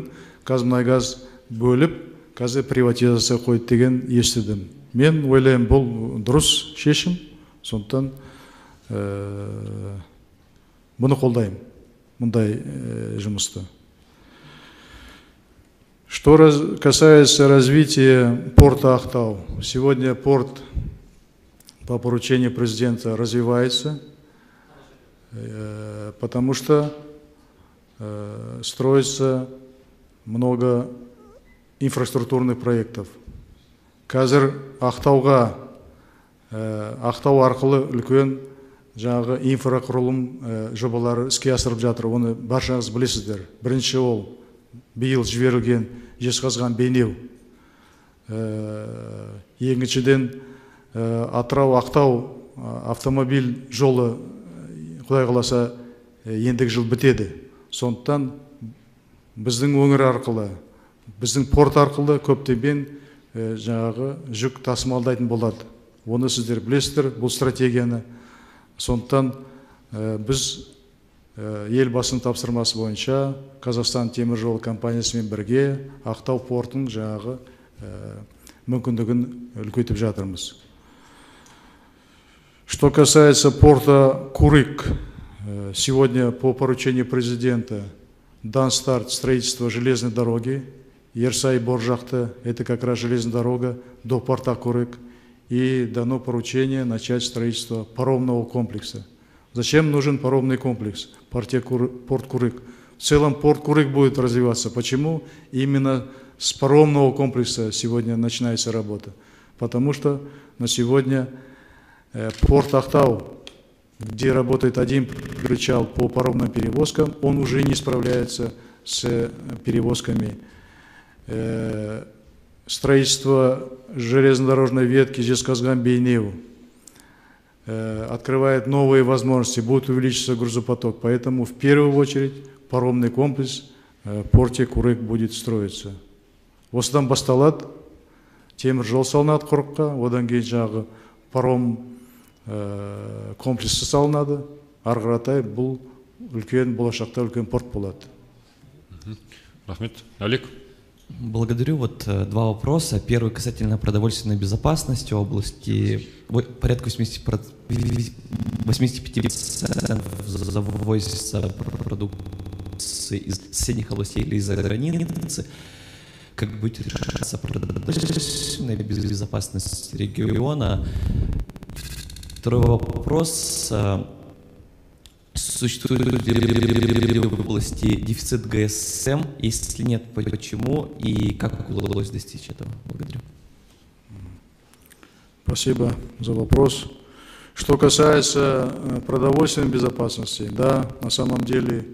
Қазмұнайгаз бөліп, қазір приватизация қойды деген естідім. Мен ойлаймын, бұл дұрыс шешім, сондықтан бұны қолдаймын, мұндай жұмысты. Что касается развития порта Ақтау, сегодня порт по поручению президента развивается, потому что строится много инфраструктурных проектов. Қазір Ақтау арқылы үлкен жаңағы инфрақұрылым жобалары іске асырып жатыр. Оны баршаңыз білесіздер. Бірінші ол биыл жіберілген Жезқазған-Бейнеу. Екіншіден Атырау-Ақтау автомобиль жолы, Құдай қаласа, ендігі жыл бітеді. Сондықтан біздің өңір арқылы, біздің порт арқылы көптеген жаңағы жүк тасымалдайтын болады. Оны сіздер білесіздер, бұл стратегияны. Сондықтан біз елбасының тапсырмасы бойынша Қазақстан темір жолы компаниясымен бірге Ақтау портының жаңағы мүмкіндігін үлкейтіп жатырмыз. Что касается порта Курык, сегодня по поручению президента дан старт строительства железной дороги. Ерсай-Боржахта, это как раз железная дорога до порта Курык. И дано поручение начать строительство паромного комплекса. Зачем нужен паромный комплекс? Порт Курык. В целом порт Курык будет развиваться. Почему? Именно с паромного комплекса сегодня начинается работа. Потому что на сегодня порт Ақтау, где работает один причал по паромным перевозкам, он уже не справляется с перевозками. Строительство железнодорожной ветки Жезқазған-Бейнеу открывает новые возможности, будет увеличиваться грузопоток. Поэтому в первую очередь паромный комплекс в порте Курык будет строиться. Осыдан басталады, темір жол салынады Құрыққа, одан кейін жағы паром комплексы салынады. Ары қаратай бұл үлкен болашақта үлкен порт болады. Рахмет. Олег. Благодарю. Вот два вопроса. Первый касательно продовольственной безопасности области. Порядка 85% завозится продукции из соседних областей или из-за границы. Как будет решаться продовольственная безопасность региона? Второй вопрос. Существует ли в области дефицит ГСМ? Если нет, почему и как удалось достичь этого? Благодарю. Спасибо за вопрос. Что касается продовольственной безопасности, да, на самом деле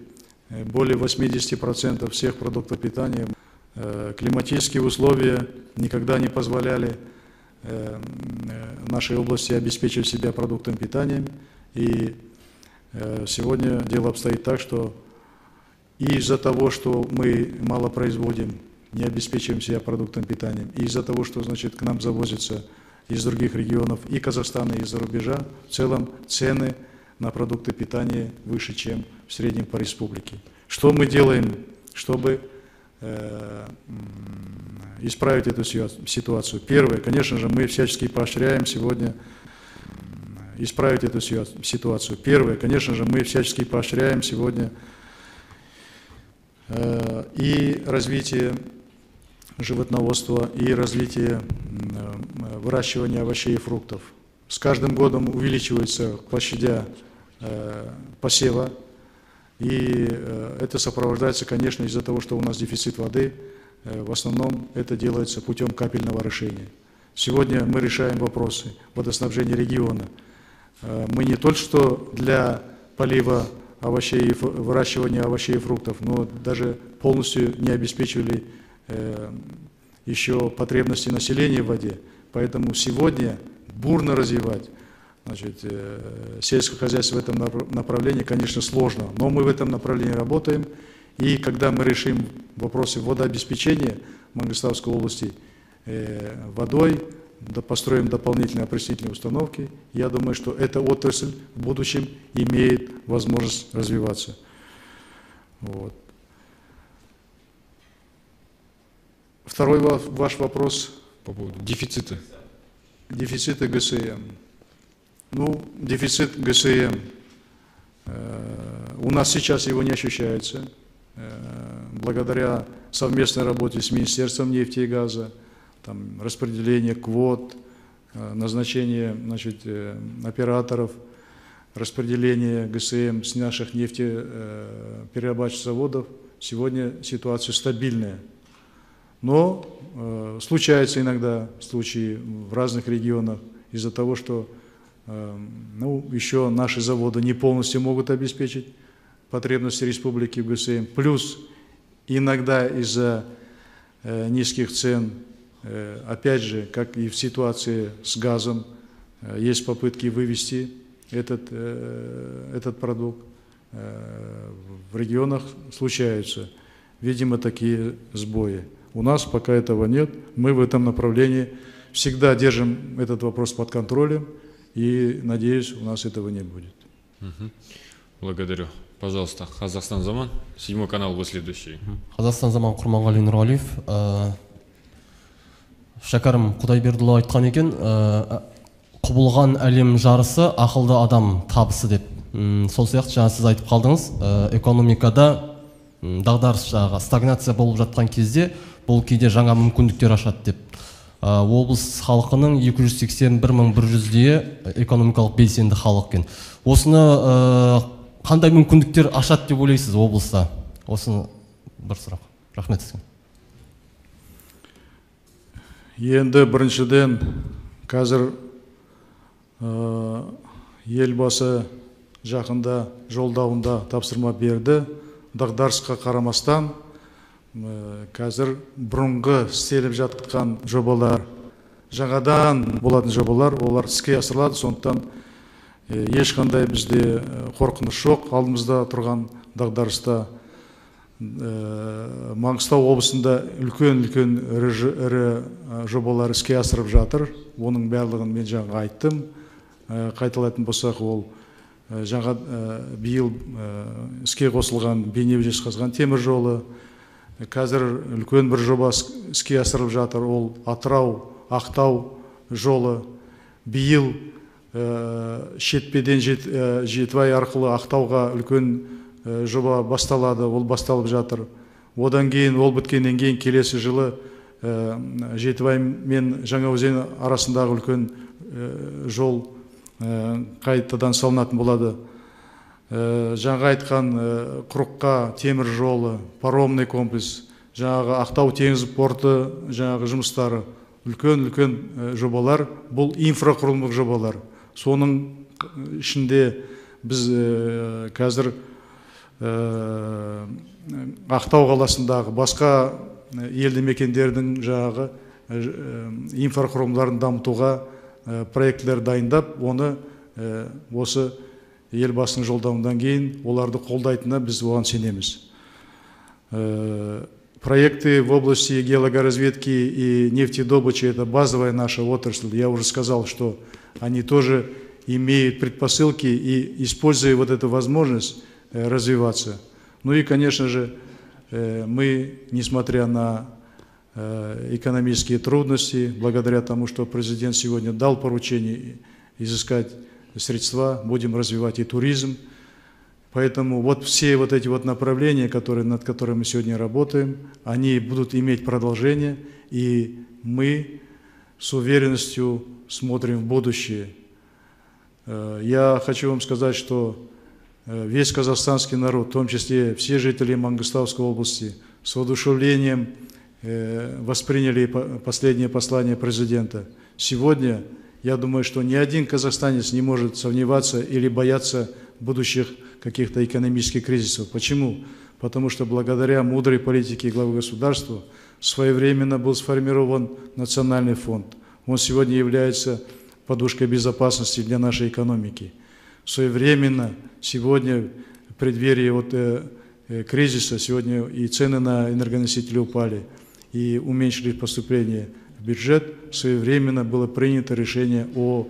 более 80% всех продуктов питания, климатические условия никогда не позволяли нашей области обеспечивать себя продуктом питания. И сегодня дело обстоит так, что из-за того, что мы мало производим, не обеспечиваем себя продуктом питания, и из-за того, что, значит, к нам завозится из других регионов и Казахстана, и из-за рубежа, в целом цены на продукты питания выше, чем в среднем по республике. Что мы делаем, чтобы исправить эту ситуацию? Первое, конечно же, мы всячески поощряем сегодня исправить эту ситуацию. Первое, конечно же, мы всячески поощряем сегодня и развитие животноводства, и развитие выращивания овощей и фруктов. С каждым годом увеличивается площадь посева, и это сопровождается, конечно, из-за того, что у нас дефицит воды. В основном это делается путем капельного решения. Сегодня мы решаем вопросы водоснабжения региона. Мы не только что для полива овощей, выращивания овощей и фруктов, но даже полностью не обеспечивали еще потребности населения в воде. Поэтому сегодня бурно развивать, значит, сельское хозяйство в этом направлении, конечно, сложно. Но мы в этом направлении работаем. И когда мы решим вопросы водообеспечения Мангыстауской области водой, построим дополнительные опреснительные установки, я думаю, что эта отрасль в будущем имеет возможность развиваться. Вот. Второй ваш вопрос по поводу дефицита. дефицита ГСМ. Ну, дефицит ГСМ, у нас сейчас его не ощущается, благодаря совместной работе с Министерством нефти и газа, там, распределение квот, назначение, значит, операторов, распределение ГСМ с наших нефтеперерабатывающих заводов. Сегодня ситуация стабильная. Но случаются иногда случаи в разных регионах из-за того, что ну, еще наши заводы не полностью могут обеспечить потребности республики в ГСМ. Плюс иногда из-за низких цен, опять же, как и в ситуации с газом, есть попытки вывести этот продукт. В регионах случаются, видимо, такие сбои. У нас пока этого нет. Мы в этом направлении всегда держим этот вопрос под контролем. И, надеюсь, у нас этого не будет. Благодарю. Пожалуйста, Казахстан Заман, 7 канал, вы следующий. Казахстан Заман, Құрманғали Нұрғалиев. Шәкәрім Құдайбердіұлы айтқан екен, құбылған әлем жарысы, ақылды адам табысы деп. Сол сияқты жаңа сіз айтып қалдыңыз, экономикада дағдарыс, стагнация болып жатқан кезде, бұл кейде жаңа мүмкіндіктер ашады деп. Облыс халқының 281.100-де экономикалық белсенді халық екен. Осыны қандай мүмкіндіктер ашады деп ойлайсыз облыста? Осыны бір сұрақ. Рахмет сізге. Енді біріншіден қазір елбасы жақында жолдауында тапсырма берді. Дағдарысқа қарамастан қазір бұрынғы істеліп жатқан жобалар, жаңадан болатын жобалар, олар іске асырылады. Сондықтан ешқандай бізде қорқыныш жоқ. Алдымызда тұрған дағдарыста Маңғыстау облысында үлкен ірі жобалар іске асырып жатыр. Оның барлығын мен жаңа айттым. Қайталайтын болсақ, ол жаңа биыл іске қосылған Бейнеу-Жезқазған темір жолы. Қазір үлкен бір жоба іске асырылып жатыр. Ол Атырау-Ақтау жолы. Биыл Шетпеден Жетібай арқылы Ақтауға үлкен жоба басталады, ол басталып жатыр. Одан кейін, ол біткеннен кейін келесі жылы Жетібай мен Жаңаөзен арасындағы үлкен жол қайтадан салынатын болады. Жаңа айтқан Құрыққа темір жолы, паромный комплекс, жаңағы Ақтау теңіз порты жаңағы жұмыстары, үлкен жобалар, бұл инфрақұрылымдық жобалар. Соның ішінде біз қазір Ақтау қаласындағы басқа елді мекендердің жаңағы инфрақұрылымдарын дамытуға проектлер дайындап, оны осы елбасының жолдауынан кейін оларды қолдайтынына біз оған сенеміз. Проекты в области геологоразведки и нефтедобычи – это базовая наша отрасль. Я уже сказал, что они тоже имеют предпосылки и, используя вот эту возможность, развиваться. Ну и, конечно же, мы, несмотря на экономические трудности, благодаря тому, что президент сегодня дал поручение изыскать средства, будем развивать и туризм. Поэтому вот все вот эти вот направления, над которыми мы сегодня работаем, они будут иметь продолжение, и мы с уверенностью смотрим в будущее. Я хочу вам сказать, что весь казахстанский народ, в том числе все жители Мангыстауской области, с воодушевлением восприняли последнее послание президента. Сегодня, я думаю, что ни один казахстанец не может сомневаться или бояться будущих каких-то экономических кризисов. Почему? Потому что благодаря мудрой политике главы государства своевременно был сформирован национальный фонд. Он сегодня является подушкой безопасности для нашей экономики. Своевременно сегодня в преддверии кризиса сегодня и цены на энергоносители упали, и уменьшились поступления в бюджет. Своевременно было принято решение о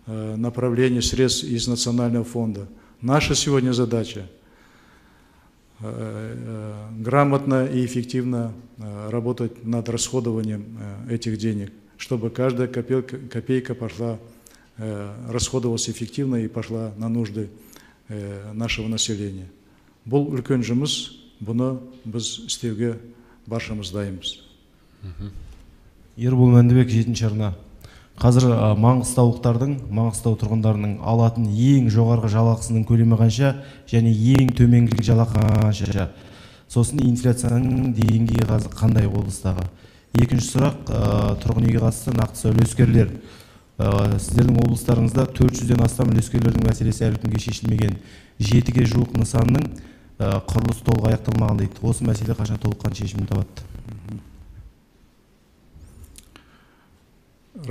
направлении средств из национального фонда. Наша сегодня задача грамотно и эффективно работать над расходованием этих денег, чтобы каждая копейка пошла, расходовалась эффективно и пошла на нужды нашего населения. Бұл үлкен жұмыс, бұны біз істеуге баршамыз дайынбыз. Ербол Мәндібек, 7-ші арна. Қазір Маңғыстау тұрғындарының алатын ең жоғарғы жалақысының көлемі қанша және ең төменгі жалақы қанша? Сосын инфляцияның деңгейі қандай облыстағы? Екінші сұрақ, тұрғын үйге қатысты нақты үлескерлер. Сіздердің облыстарыңызда 400-ден астам үлескерлердің мәселесі әлі күнге шешілмеген. 7-ге жуық нысанның құрылысы толық аяқталмаған дейді. Осы мәселе қашан толыққан шешімін табады?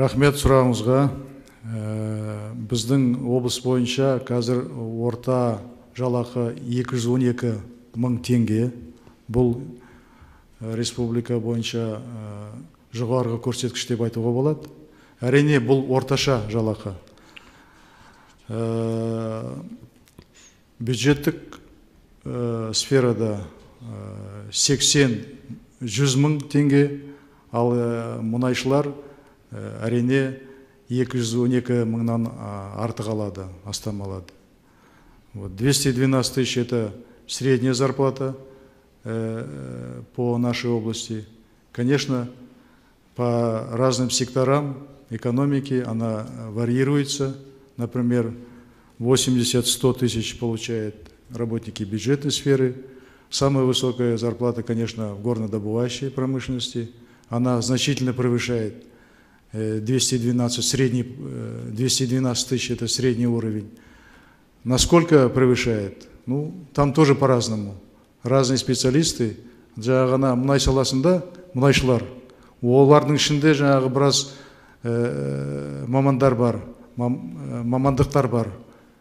Рахмет сұрағыңызға. Біздің облыс бойынша қазір орта жалақы 212 мың теңге. Бұл республика бойынша жоғарғы көрсеткіш деп айтуға болады. Әрине, бұл орташа жалақы. Бюджеттік сферада 80-100 мың теңге, ал мұнайшылар әрине 212 мыңнан артық алады, астам алады. 212 тысяч – это средняя зарплата по нашей области. Конечно, по разным секторам экономики она варьируется. Например, 80-100 тысяч получают работники бюджетной сферы. Самая высокая зарплата, конечно, в горнодобывающей промышленности. Она значительно превышает 212 тысяч – это средний уровень. Насколько превышает? Ну, там тоже по-разному. Разные специалисты. Жаңағына мұнай саласында мұнайшылар. Олардың ішінде жаңағы біраз мамандар бар, мамандықтар бар,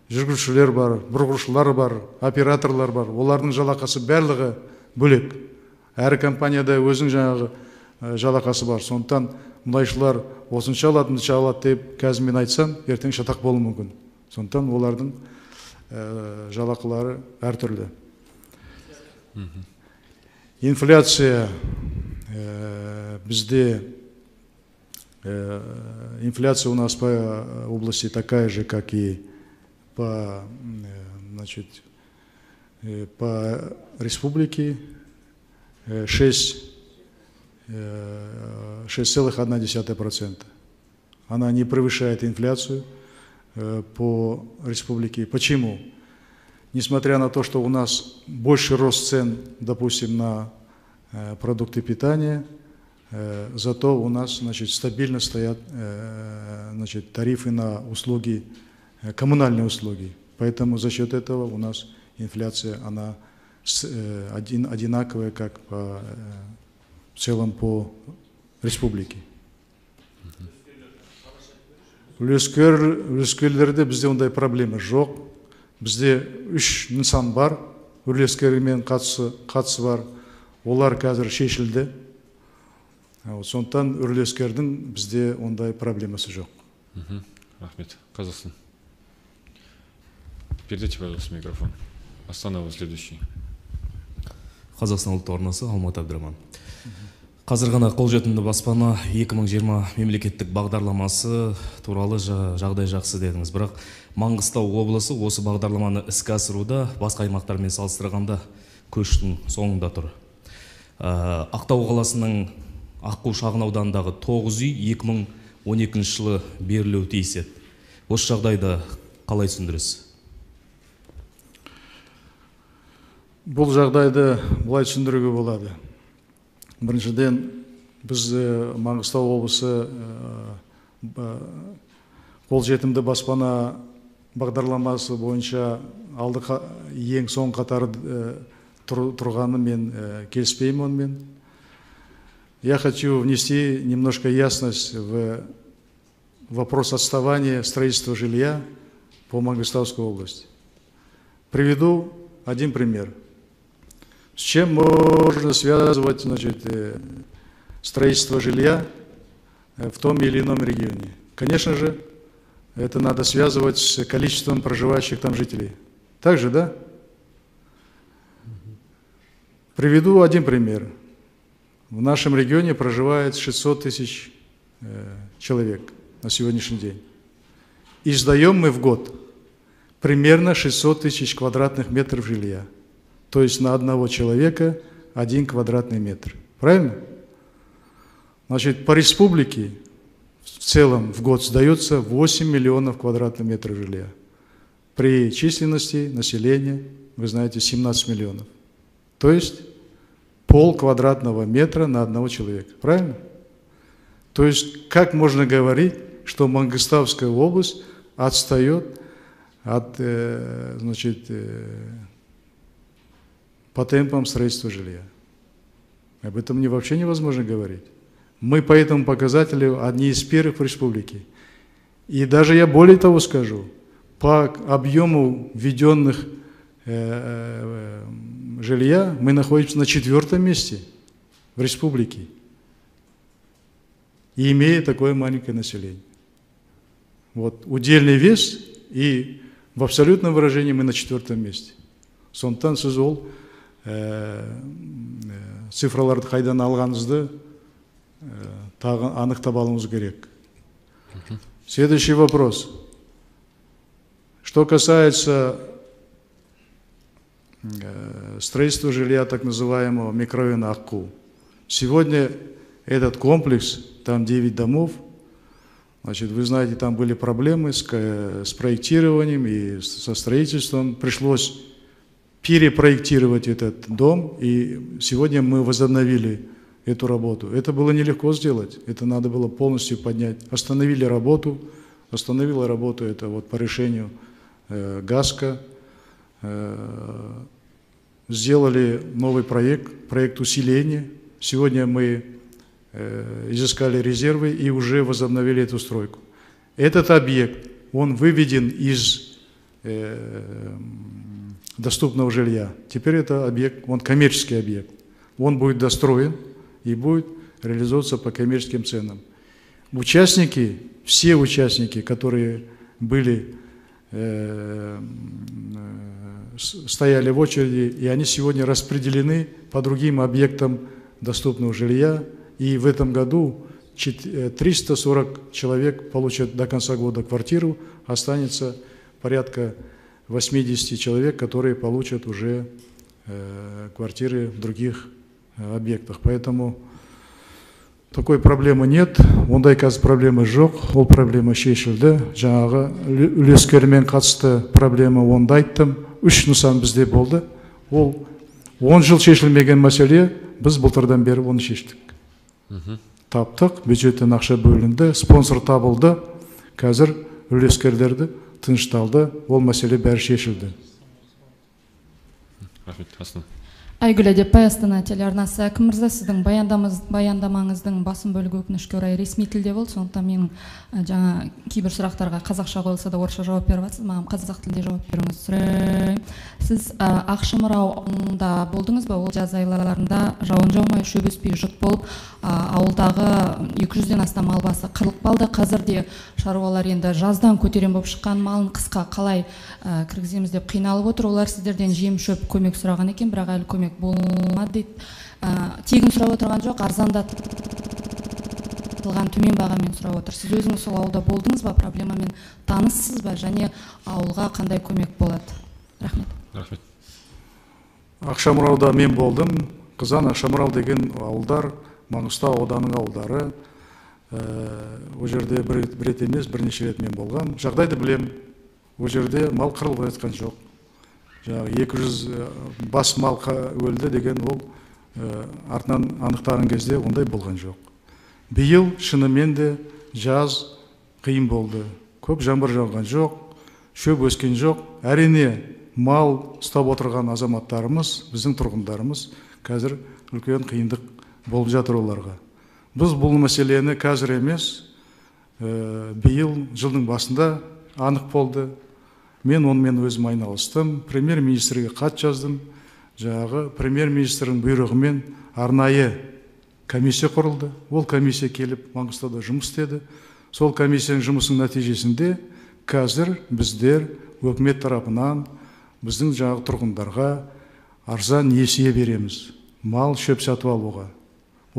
жүргізушілер бар, бұрғышылар бар, операторлар бар. Олардың жалақасы барлығы бөлек. Әр компанияда өзінің жаңағы жалақасы бар. Сондықтан мұнайшылар осынша алады, мынша алады деп қазір мен айтсам, ертең шатақ болуы мүмкін. Сондықтан олардың жалақылары әртүрлі. Инфляция бізде, инфляция у нас по области такая же, как и по республике, 6,1%. Она не превышает инфляцию по республике. Почему? Несмотря на то, что у нас больше рост цен, допустим, на продукты питания, зато у нас, стабильно стоят, тарифы на услуги, коммунальные услуги. Поэтому за счет этого у нас инфляция, она одинаковая, как в целом по республике. Үлескерлерде бізде ондай проблема жоқ. Бізде 3 нысан бар, үлескермен қатысы бар. Олар қазір шешілді. Сондықтан үлескердің бізде ондай проблемасы жоқ. Рахмет. Қазақстан. Передайте, пожалуйста, микрофон. Астанова следующий. Қазақстан ұлттық арнасы, Алматы Абдраман. Қазір ғана қолжетімді баспана 2020 мемлекеттік бағдарламасы туралы жағдай жақсы дедіңіз. Бірақ Маңғыстау облысы осы бағдарламаны іске асыруда басқа аймақтармен салыстырғанда көштің соңында тұр. Ақтау қаласының Аққу шағын ауданындағы 9 үй 2012 жылы берілуі тиіс еді. Осы жағдайды қалай түсіндіресіз? Бұл жағдайды былай түсіндіруге болады. Біріншіден, біз Маңғыстау облысы қолжетімді баспана бағдарламасы бойынша алдық ең соң қатары тұрғаны мен келіспеймін онымен. Я хочу внести немножко ясность в вопрос отставания строительства жилья по Мангостауской области. Приведу один пример. С чем можно связывать строительство жилья в том или ином регионе? Конечно же, это надо связывать с количеством проживающих там жителей. Так же, да? Приведу один пример. В нашем регионе проживает 600 тысяч человек на сегодняшний день. И сдаем мы в год примерно 600 тысяч квадратных метров жилья. То есть на одного человека 1 квадратный метр. Правильно? Значит, по республике в целом в год сдается 8 миллионов квадратных метров жилья. При численности населения, вы знаете, 17 миллионов. То есть пол квадратного метра на одного человека. Правильно? То есть как можно говорить, что Мангыстауская область отстает от, по темпам строительства жилья? Об этом вообще невозможно говорить. Мы по этому показателю одни из первых в республике. И даже я более того скажу, по объему введенных жилья мы находимся на 4-м месте в республике, и имея такое маленькое население. Вот удельный вес, и в абсолютном выражении мы на 4-м месте. Сондықтан сіз ол цифраларды қайдан алғаныңызды тағы анықтап алуыңыз керек. Следующий вопрос. Что касается строительства жилья так называемого микрорайона Акку. Сегодня этот комплекс, там 9 домов, значит, вы знаете, там были проблемы с проектированием и со строительством. Пришлось перепроектировать этот дом, и сегодня мы возобновили эту работу. Это было нелегко сделать, это надо было полностью поднять. Остановила работу это вот по решению ГАСКО, сделали новый проект усиления. Сегодня мы изыскали резервы и уже возобновили эту стройку. Этот объект, он выведен из доступного жилья. Теперь это объект, он коммерческий объект. Он будет достроен и будет реализовываться по коммерческим ценам. Все участники, которые были, стояли в очереди, и они сегодня распределены по другим объектам доступного жилья. И в этом году 340 человек получат до конца года квартиру, останется порядка 80 человек, которые получат уже квартиры в других объектах. Поэтому такой проблемы нет. Ондай қазір проблема жоқ, ол проблема шешілді. Жаңағы үлескермен қатысты проблема онда айттым. 3 нысан бізде болды. Ол 10 жыл шешілмеген мәселе, біз былтырдан бері оны шештік. Таптық, бюджеттен ақша бөлінді, спонсор табылды. Қазір үлескерлерді тынышталды, ол мәселе бәрі шешілді. Айгүл Әдепбай, Астана телеарнасы. Әкім мырза, сіздің баяндамаңыздың басым бөлігі өкінішке орай ресми тілде болды, сондықтан менің жаңа кейбір сұрақтарға қазақша қойылса да орысша жауап беріп жатсыз, маған қазақ тілде жауап беруіңізді сұраймын. Сіз Ақшымырауда болдыңыз ба? Ол жаз айларында жауын жаумай, шөп өспей жұт болып, ауылдағы 200-ден астам мал басы қырылып қалды. Қазір де шаруалар енді жаздан көтерем болып шыққан малын қысқа қалай кіргіземіз деп қиналып отыр. Олар сіздерден жем шөп көмек сұраған екен, бірақ әлі көмек болмады дейді. Тегін сұрап отырған жоқ, арзандатылған төмен бағамен сұрап отыр. Сіз өзіңіз сол ауылда болдыңыз ба, проблемамен таныссыз ба, және ауылға қандай көмек болады? Рахмет. Рахмет. Ақшамырауда мен болдым. Қызан Ақшамырау деген ауылдар, Маңғыстау ауданының ауылдары. Ол жерде бір рет емес, бірнеше рет мен болған. Жағдайды білем. Ол жерде мал қырылып жатқан жоқ. 200 бас мал өлді деген ол артынан анықтаған кезде ондай болған жоқ. Биыл шынымен де жаз қиын болды. Көп жаңбыр жауған жоқ, шөп өскен жоқ. Әрине мал ұстап отырған азаматтарымыз, біздің тұрғындарымыз қазір үлкен қиындық болып жатыр оларға. Біз бұл мәселені қазір емес, биыл жылдың басында анық болды. Мен онымен өзім айналыстым, премьер-министрге хат жаздым. Жаңағы премьер-министрдің бұйрығымен арнайы комиссия құрылды. Ол комиссия келіп Маңғыстауда жұмыс істеді. Сол комиссияның жұмысының нәтижесінде қазір біздер өкімет тарапынан біздің жаңағы тұрғындарға арзан несие береміз. Мал шөп сатып алуға.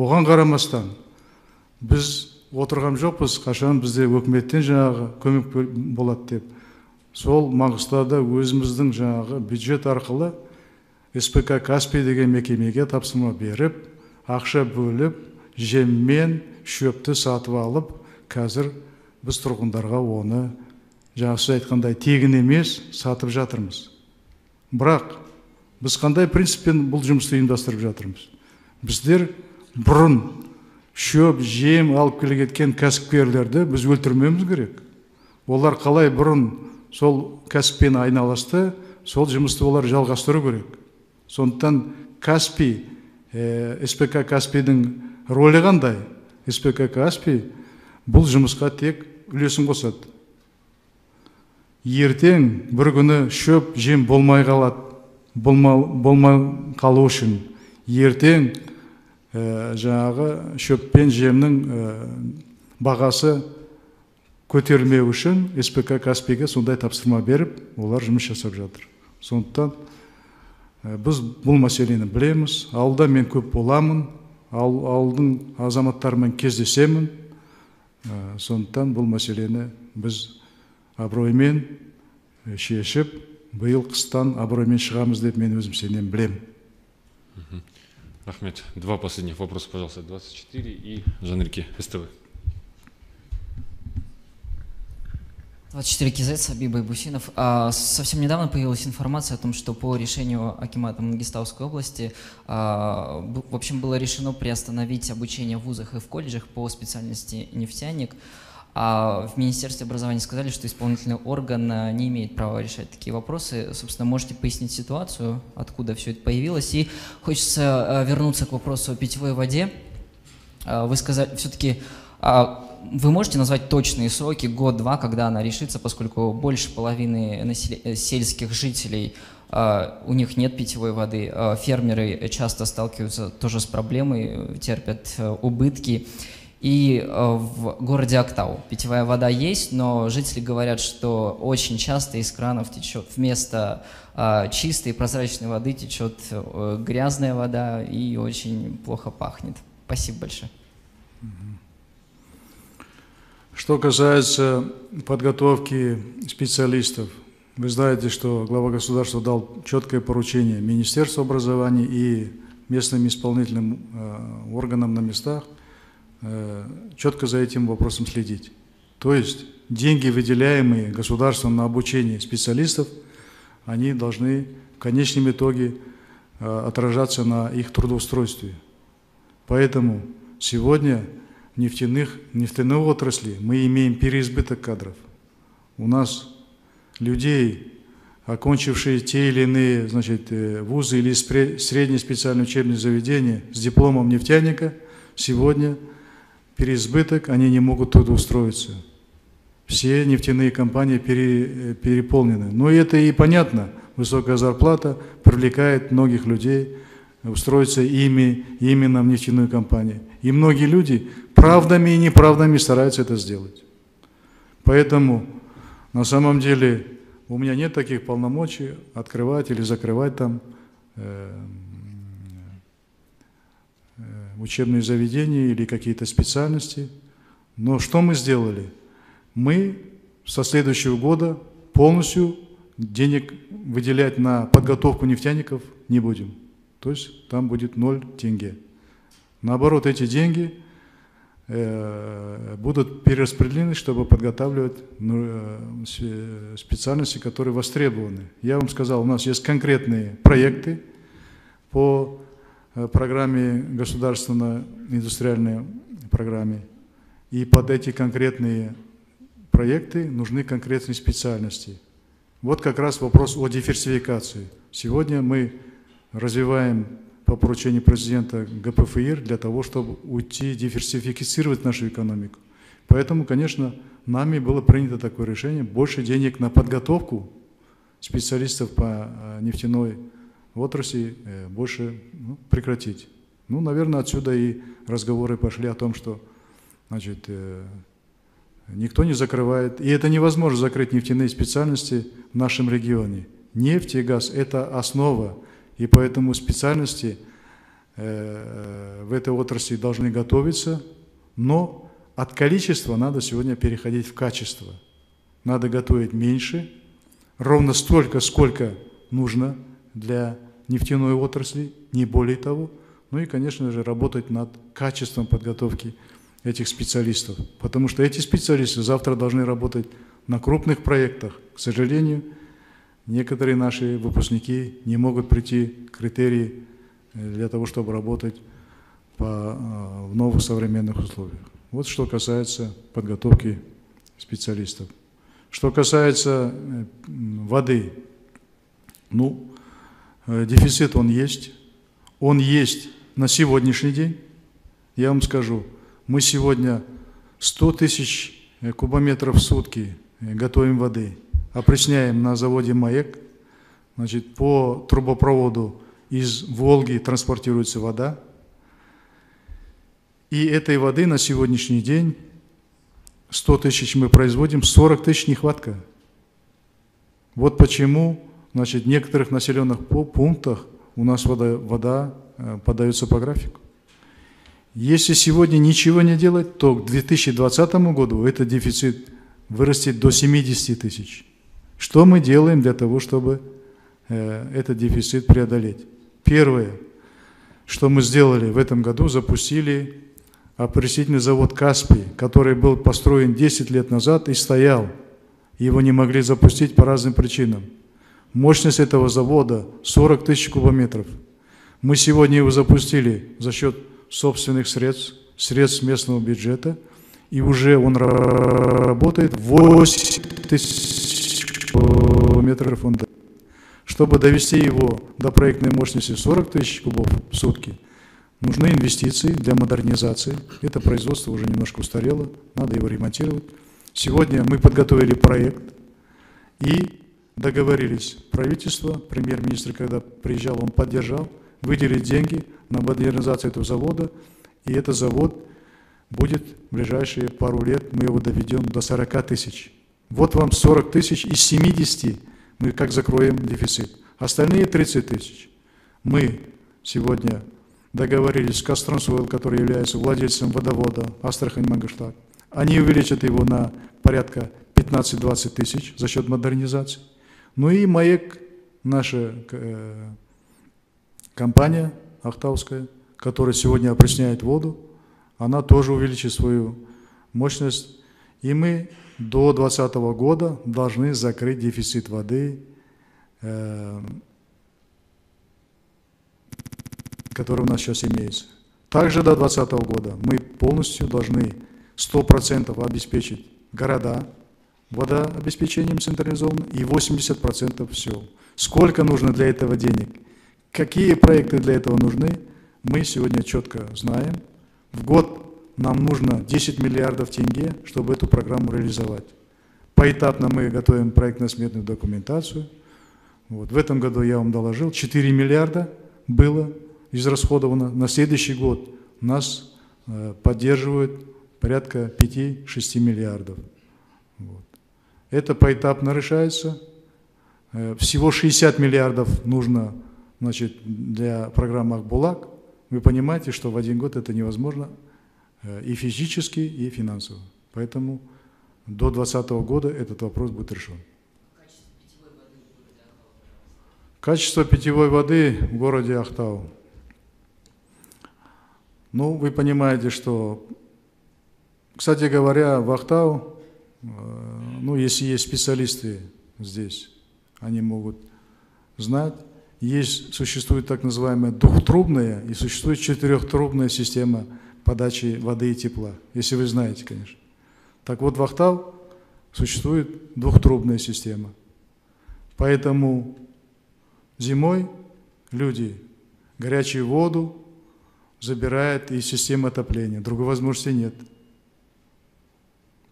Оған қарамастан біз отырған жоқпыз, қашан бізде өкіметтен жаңағы көмек болады деп. Сол Маңғыстауда өзіміздің жаңағы бюджет арқылы СПК Каспий деген мекемеге тапсырма беріп, ақша бөліп, жеммен шөпті сатып алып, қазір біз тұрғындарға оны жақсы айтқандай тегін емес сатып жатырмыз. Бірақ біз қандай принциппен бұл жұмысты ұйымдастырып жатырмыз? Біздер бұрын шөп, жем алып келе кеткен кәсіпкерлерді біз өлтірмеуіміз керек. Олар қалай бұрын сол кәсіппен айналысты, сол жұмысты олар жалғастыру керек. Сондықтан Каспий, СПК Каспийдің рөлі қандай? СПК Каспий бұл жұмысқа тек үлесін қосады. Ертең бір күні шөп, жем болмай қалады, болмай қалу үшін ертең жаңағы шөппен жемнің бағасы көтерілмеу үшін СПК Каспийге сондай тапсырма беріп, олар жұмыс жасап жатыр. Сондықтан біз бұл мәселені білеміз. Ауылда мен көп боламын, ауылдың азаматтарымен кездесемін. Сондықтан бұл мәселені біз абыроймен шешіп, биыл қыстан абыроймен шығамыз деп мен өзім сенен білем. Рахмет. Два последних вопроса, пожалуйста. 24 и Жанерке, СТВ. 24 КЗ, Сабиб Байбусинов. Совсем недавно появилась информация о том, что по решению акимата Мангистауской области в общем, было решено приостановить обучение в вузах и в колледжах по специальности нефтяник. А в Министерстве образования сказали, что исполнительный орган не имеет права решать такие вопросы. Собственно, можете пояснить ситуацию, откуда все это появилось? И хочется вернуться к вопросу о питьевой воде. Вы сказали, все-таки вы можете назвать точные сроки, год-два, когда она решится, поскольку больше половины сельских жителей, у них нет питьевой воды, фермеры часто сталкиваются тоже с проблемой, терпят убытки. И в городе Актау питьевая вода есть, но жители говорят, что очень часто из кранов течет вместо чистой прозрачной воды течет грязная вода и очень плохо пахнет. Спасибо большое. Что касается подготовки специалистов, вы знаете, что глава государства дал четкое поручение Министерству образования и местным исполнительным органам на местах четко за этим вопросом следить. То есть деньги, выделяемые государством на обучение специалистов, они должны в конечном итоге отражаться на их трудоустройстве. Поэтому сегодня в нефтяной отрасли мы имеем переизбыток кадров. У нас людей, окончившие те или иные вузы или средние специальные учебные заведения с дипломом нефтяника, сегодня переизбыток, они не могут трудоустроиться. Все нефтяные компании переполнены. Но это и понятно. Высокая зарплата привлекает многих людей устроиться именно в нефтяную компанию. И многие люди правдами и неправдами стараются это сделать. Поэтому на самом деле у меня нет таких полномочий открывать или закрывать там учебные заведения или какие-то специальности. Но что мы сделали? Мы со следующего года полностью денег выделять на подготовку нефтяников не будем. То есть там будет 0 тенге. Наоборот, эти деньги будут перераспределены, чтобы подготавливать специальности, которые востребованы. Я вам сказал, у нас есть конкретные проекты по программе, государственной индустриальной программе. И под эти конкретные проекты нужны конкретные специальности. Вот как раз вопрос о диверсификации. Сегодня мы развиваем по поручению президента ГПФИР для того, чтобы уйти, диверсифицировать нашу экономику. Поэтому, конечно, нами было принято такое решение, больше денег на подготовку специалистов по нефтяной отрасли больше прекратить. Ну, наверное, отсюда и разговоры пошли о том, что никто не закрывает. И это невозможно закрыть нефтяные специальности в нашем регионе. Нефть и газ – это основа. И поэтому специальности в этой отрасли должны готовиться, но От количества надо сегодня переходить в качество. Надо готовить меньше, ровно столько, сколько нужно для нефтяной отрасли, не более того. Ну и, конечно же, работать над качеством подготовки этих специалистов. Потому что эти специалисты завтра должны работать на крупных проектах. К сожалению, некоторые наши выпускники не могут прийти к критерии для того, чтобы работать в новых современных условиях. Вот что касается подготовки специалистов. Что касается воды, ну, дефицит он есть. Он есть на сегодняшний день. Я вам скажу, мы сегодня 100 тысяч кубометров в сутки готовим воды, опресняем на заводе «Маяк». Значит, по трубопроводу из Волги транспортируется вода. И этой воды на сегодняшний день 100 тысяч мы производим, 40 тысяч нехватка. Вот почему, значит, в некоторых населенных пунктах у нас вода подается по графику. Если сегодня ничего не делать, то к 2020 году этот дефицит вырастет до 70 тысяч. Что мы делаем для того, чтобы этот дефицит преодолеть? Первое, что мы сделали в этом году, запустили опреснительный завод «Каспий», который был построен 10 лет назад и стоял. Его не могли запустить по разным причинам. Мощность этого завода 40 тысяч кубометров. Мы сегодня его запустили за счет собственных средств местного бюджета, и уже он работает 8 тысяч кубометров. Чтобы довести его до проектной мощности 40 тысяч кубов в сутки, нужны инвестиции для модернизации. Это производство уже немножко устарело, надо его ремонтировать. Сегодня мы подготовили проект и договорились. Правительство, премьер-министр, когда приезжал, он поддержал, выделить деньги на модернизацию этого завода. И этот завод будет в ближайшие пару лет, мы его доведем до 40 тысяч. Вот вам 40 тысяч из 70 мы как закроем дефицит. Остальные 30 тысяч мы сегодня договорились с Кастрансойл, который является владельцем водовода Астрахань-Мангыштак. Они увеличат его на порядка 15-20 тысяч за счет модернизации. Ну и «Маяк», наша компания ахтауская, которая сегодня опресняет воду, она тоже увеличит свою мощность. И мы до 2020 года должны закрыть дефицит воды, который у нас сейчас имеется. Также до 2020 года мы полностью должны 100% обеспечить города водообеспечением централизованным и 80% сел. Сколько нужно для этого денег? Какие проекты для этого нужны? Мы сегодня четко знаем. В год нам нужно 10 миллиардов тенге, чтобы эту программу реализовать. Поэтапно мы готовим проектно-сметную документацию. Вот. В этом году я вам доложил, 4 миллиарда было израсходовано. На следующий год нас поддерживают порядка 5-6 миллиардов. Вот. Это поэтапно решается. Всего 60 миллиардов нужно, значит, для программы «Акбулак». Вы понимаете, что в один год это невозможно и физически, и финансово. Поэтому до 2020 года этот вопрос будет решен. Качество питьевой воды в городе Ахтау. Ну, вы понимаете, что, кстати говоря, в Ахтау, ну, если есть специалисты здесь, они могут знать, существует так называемая двухтрубная и существует четырехтрубная система подачи воды и тепла, если вы знаете, конечно. Так вот, в Ахтау существует двухтрубная система. Поэтому зимой люди горячую воду забирают из системы отопления. Другой возможности нет.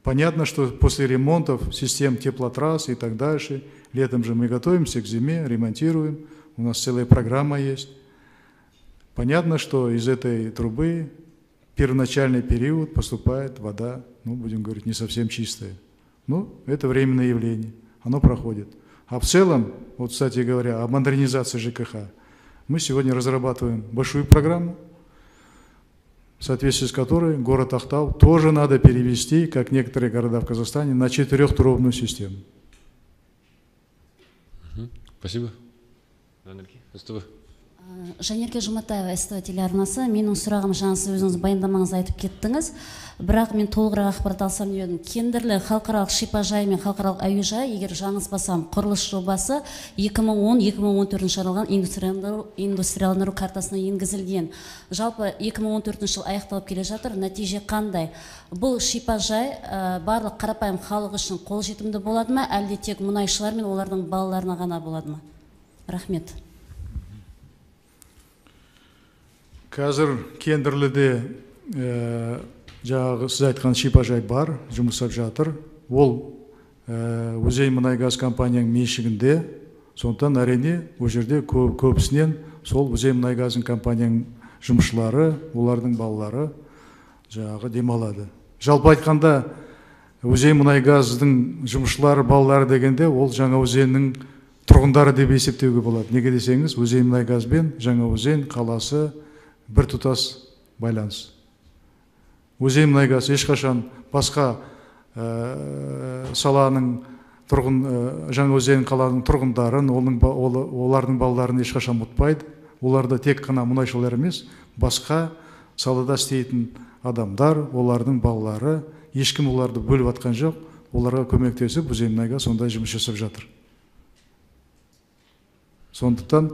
Понятно, что после ремонтов систем теплотрасс и так дальше, летом же мы готовимся к зиме, ремонтируем, у нас целая программа есть. Понятно, что из этой трубы в первоначальный период поступает вода, ну, будем говорить, не совсем чистая. Ну, это временное явление, оно проходит. А в целом, вот, кстати говоря, о модернизации ЖКХ, мы сегодня разрабатываем большую программу. в соответствии с которой город Ақтау тоже надо перевести, как некоторые города в Казахстане, на 4-трубную систему. Спасибо. Жанерке Жұматаева, СТВ телеарнасы. Менің сұрағым, жаңа сіз өзіңіз баяндамаңызда айтып кеттіңіз. Бірақ мен толығырақ ақпарат алсам деп едім. Кендірлі халықаралық шипажай мен халықаралық әуежай, егер жаңылыспасам, құрылыс жобасы 2010-2014 аралған индустрияландыру картасына енгізілген. Жалпы 2014 жыл аяқталып келе жатыр. Нәтиже қандай? Бұл шипажай барлық қарапайым халық үшін қолжетімді болады ма, әлде тек мұнайшылар мен олардың балаларына ғана болады ма? Рахмет. Қазір Кендірліде жаңағы сіз айтқан шипажай бар, жұмысап жатыр. Ол Өзей-Мұнай-газ компанияның меншігінде, сондықтан әрине ол жерде көбісінен сол Өзей-Мұнай-газың компанияның жұмысшылары, олардың балалары жаңағы демалады. Жалпы айтқанда Өзей-Мұнай-газдың жұмысшылары, балалары дегенде ол Жаңаөзеннің тұрғындары деп есептеуге болады. Неге десеңіз, Өзей-Мұнай-газ бен Жаңаөзен қаласы бір тұтас байланыс. Өзей-Мұнай-газ ешқашан басқа саланың Жаңаөзен қаланың тұрғындарын, олардың балаларын ешқашан ұмытпайды. Оларда тек қана мұнайшылар емес, басқа салада істейтін адамдар, олардың балалары, ешкім оларды бөліп атқан жоқ. Оларға көмектесіп, Өзей-Мұнай-газ сондай жұмыс жасап жатыр. Сондықтан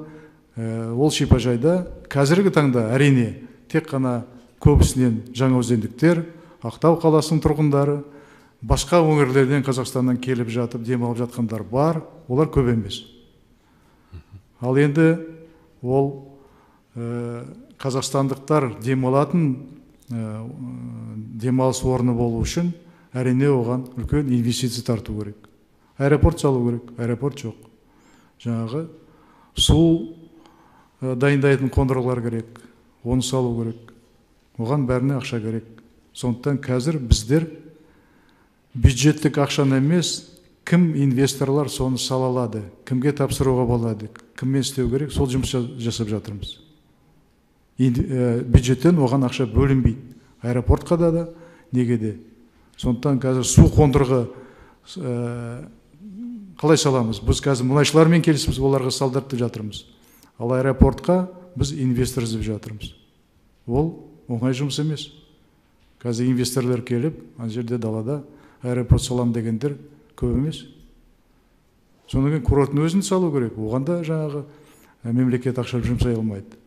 ол шипажайда қазіргі таңда әрине тек қана көбісінен жаңаөзендіктер, Ақтау қаласының тұрғындары, басқа өңірлерден Қазақстаннан келіп жатып демалып жатқандар бар, олар көп емес. Ал енді ол қазақстандықтар демалатын демалыс орны болу үшін әрине оған үлкен инвестиция тарту керек. Аэропорт салу керек, аэропорт жоқ. Жаңағы су дайындайтын қондырғылар керек, оны салу керек. Оған бәріне ақша керек. Сондықтан қазір біздер бюджеттік ақшаны емес, кім инвесторлар соны сала алады, кімге тапсыруға болады, кіммен істеу керек, сол жұмыс жасап жатырмыз. Бюджеттен оған ақша бөлінбейді. Аэропортқа да, неге де. Сондықтан қазір су қондырғы қалай саламыз? Біз қазір мұнайшылармен келісіміз, оларға салдыртып жатырмыз. Ал аэропортқа біз инвестор іздеп жатырмыз. Ол оңай жұмыс емес. Қазір инвесторлар келіп, ана жерде далада аэропорт салам дегендер көп емес. Содан кейін курорттың өзін салу керек. Оған да жаңағы мемлекет ақша жұмсай алмайды.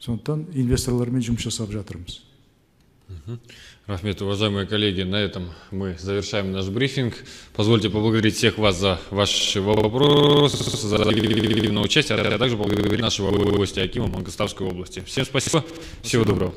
Сондықтан инвесторлармен жұмыс жасап жатырмыз. Рахмет, уважаемые коллеги, на этом мы завершаем наш брифинг. Позвольте поблагодарить всех вас за ваши вопросы, за активное участие, а также поблагодарить нашего гостя Акима Мангостауской области. Всем спасибо, всего доброго.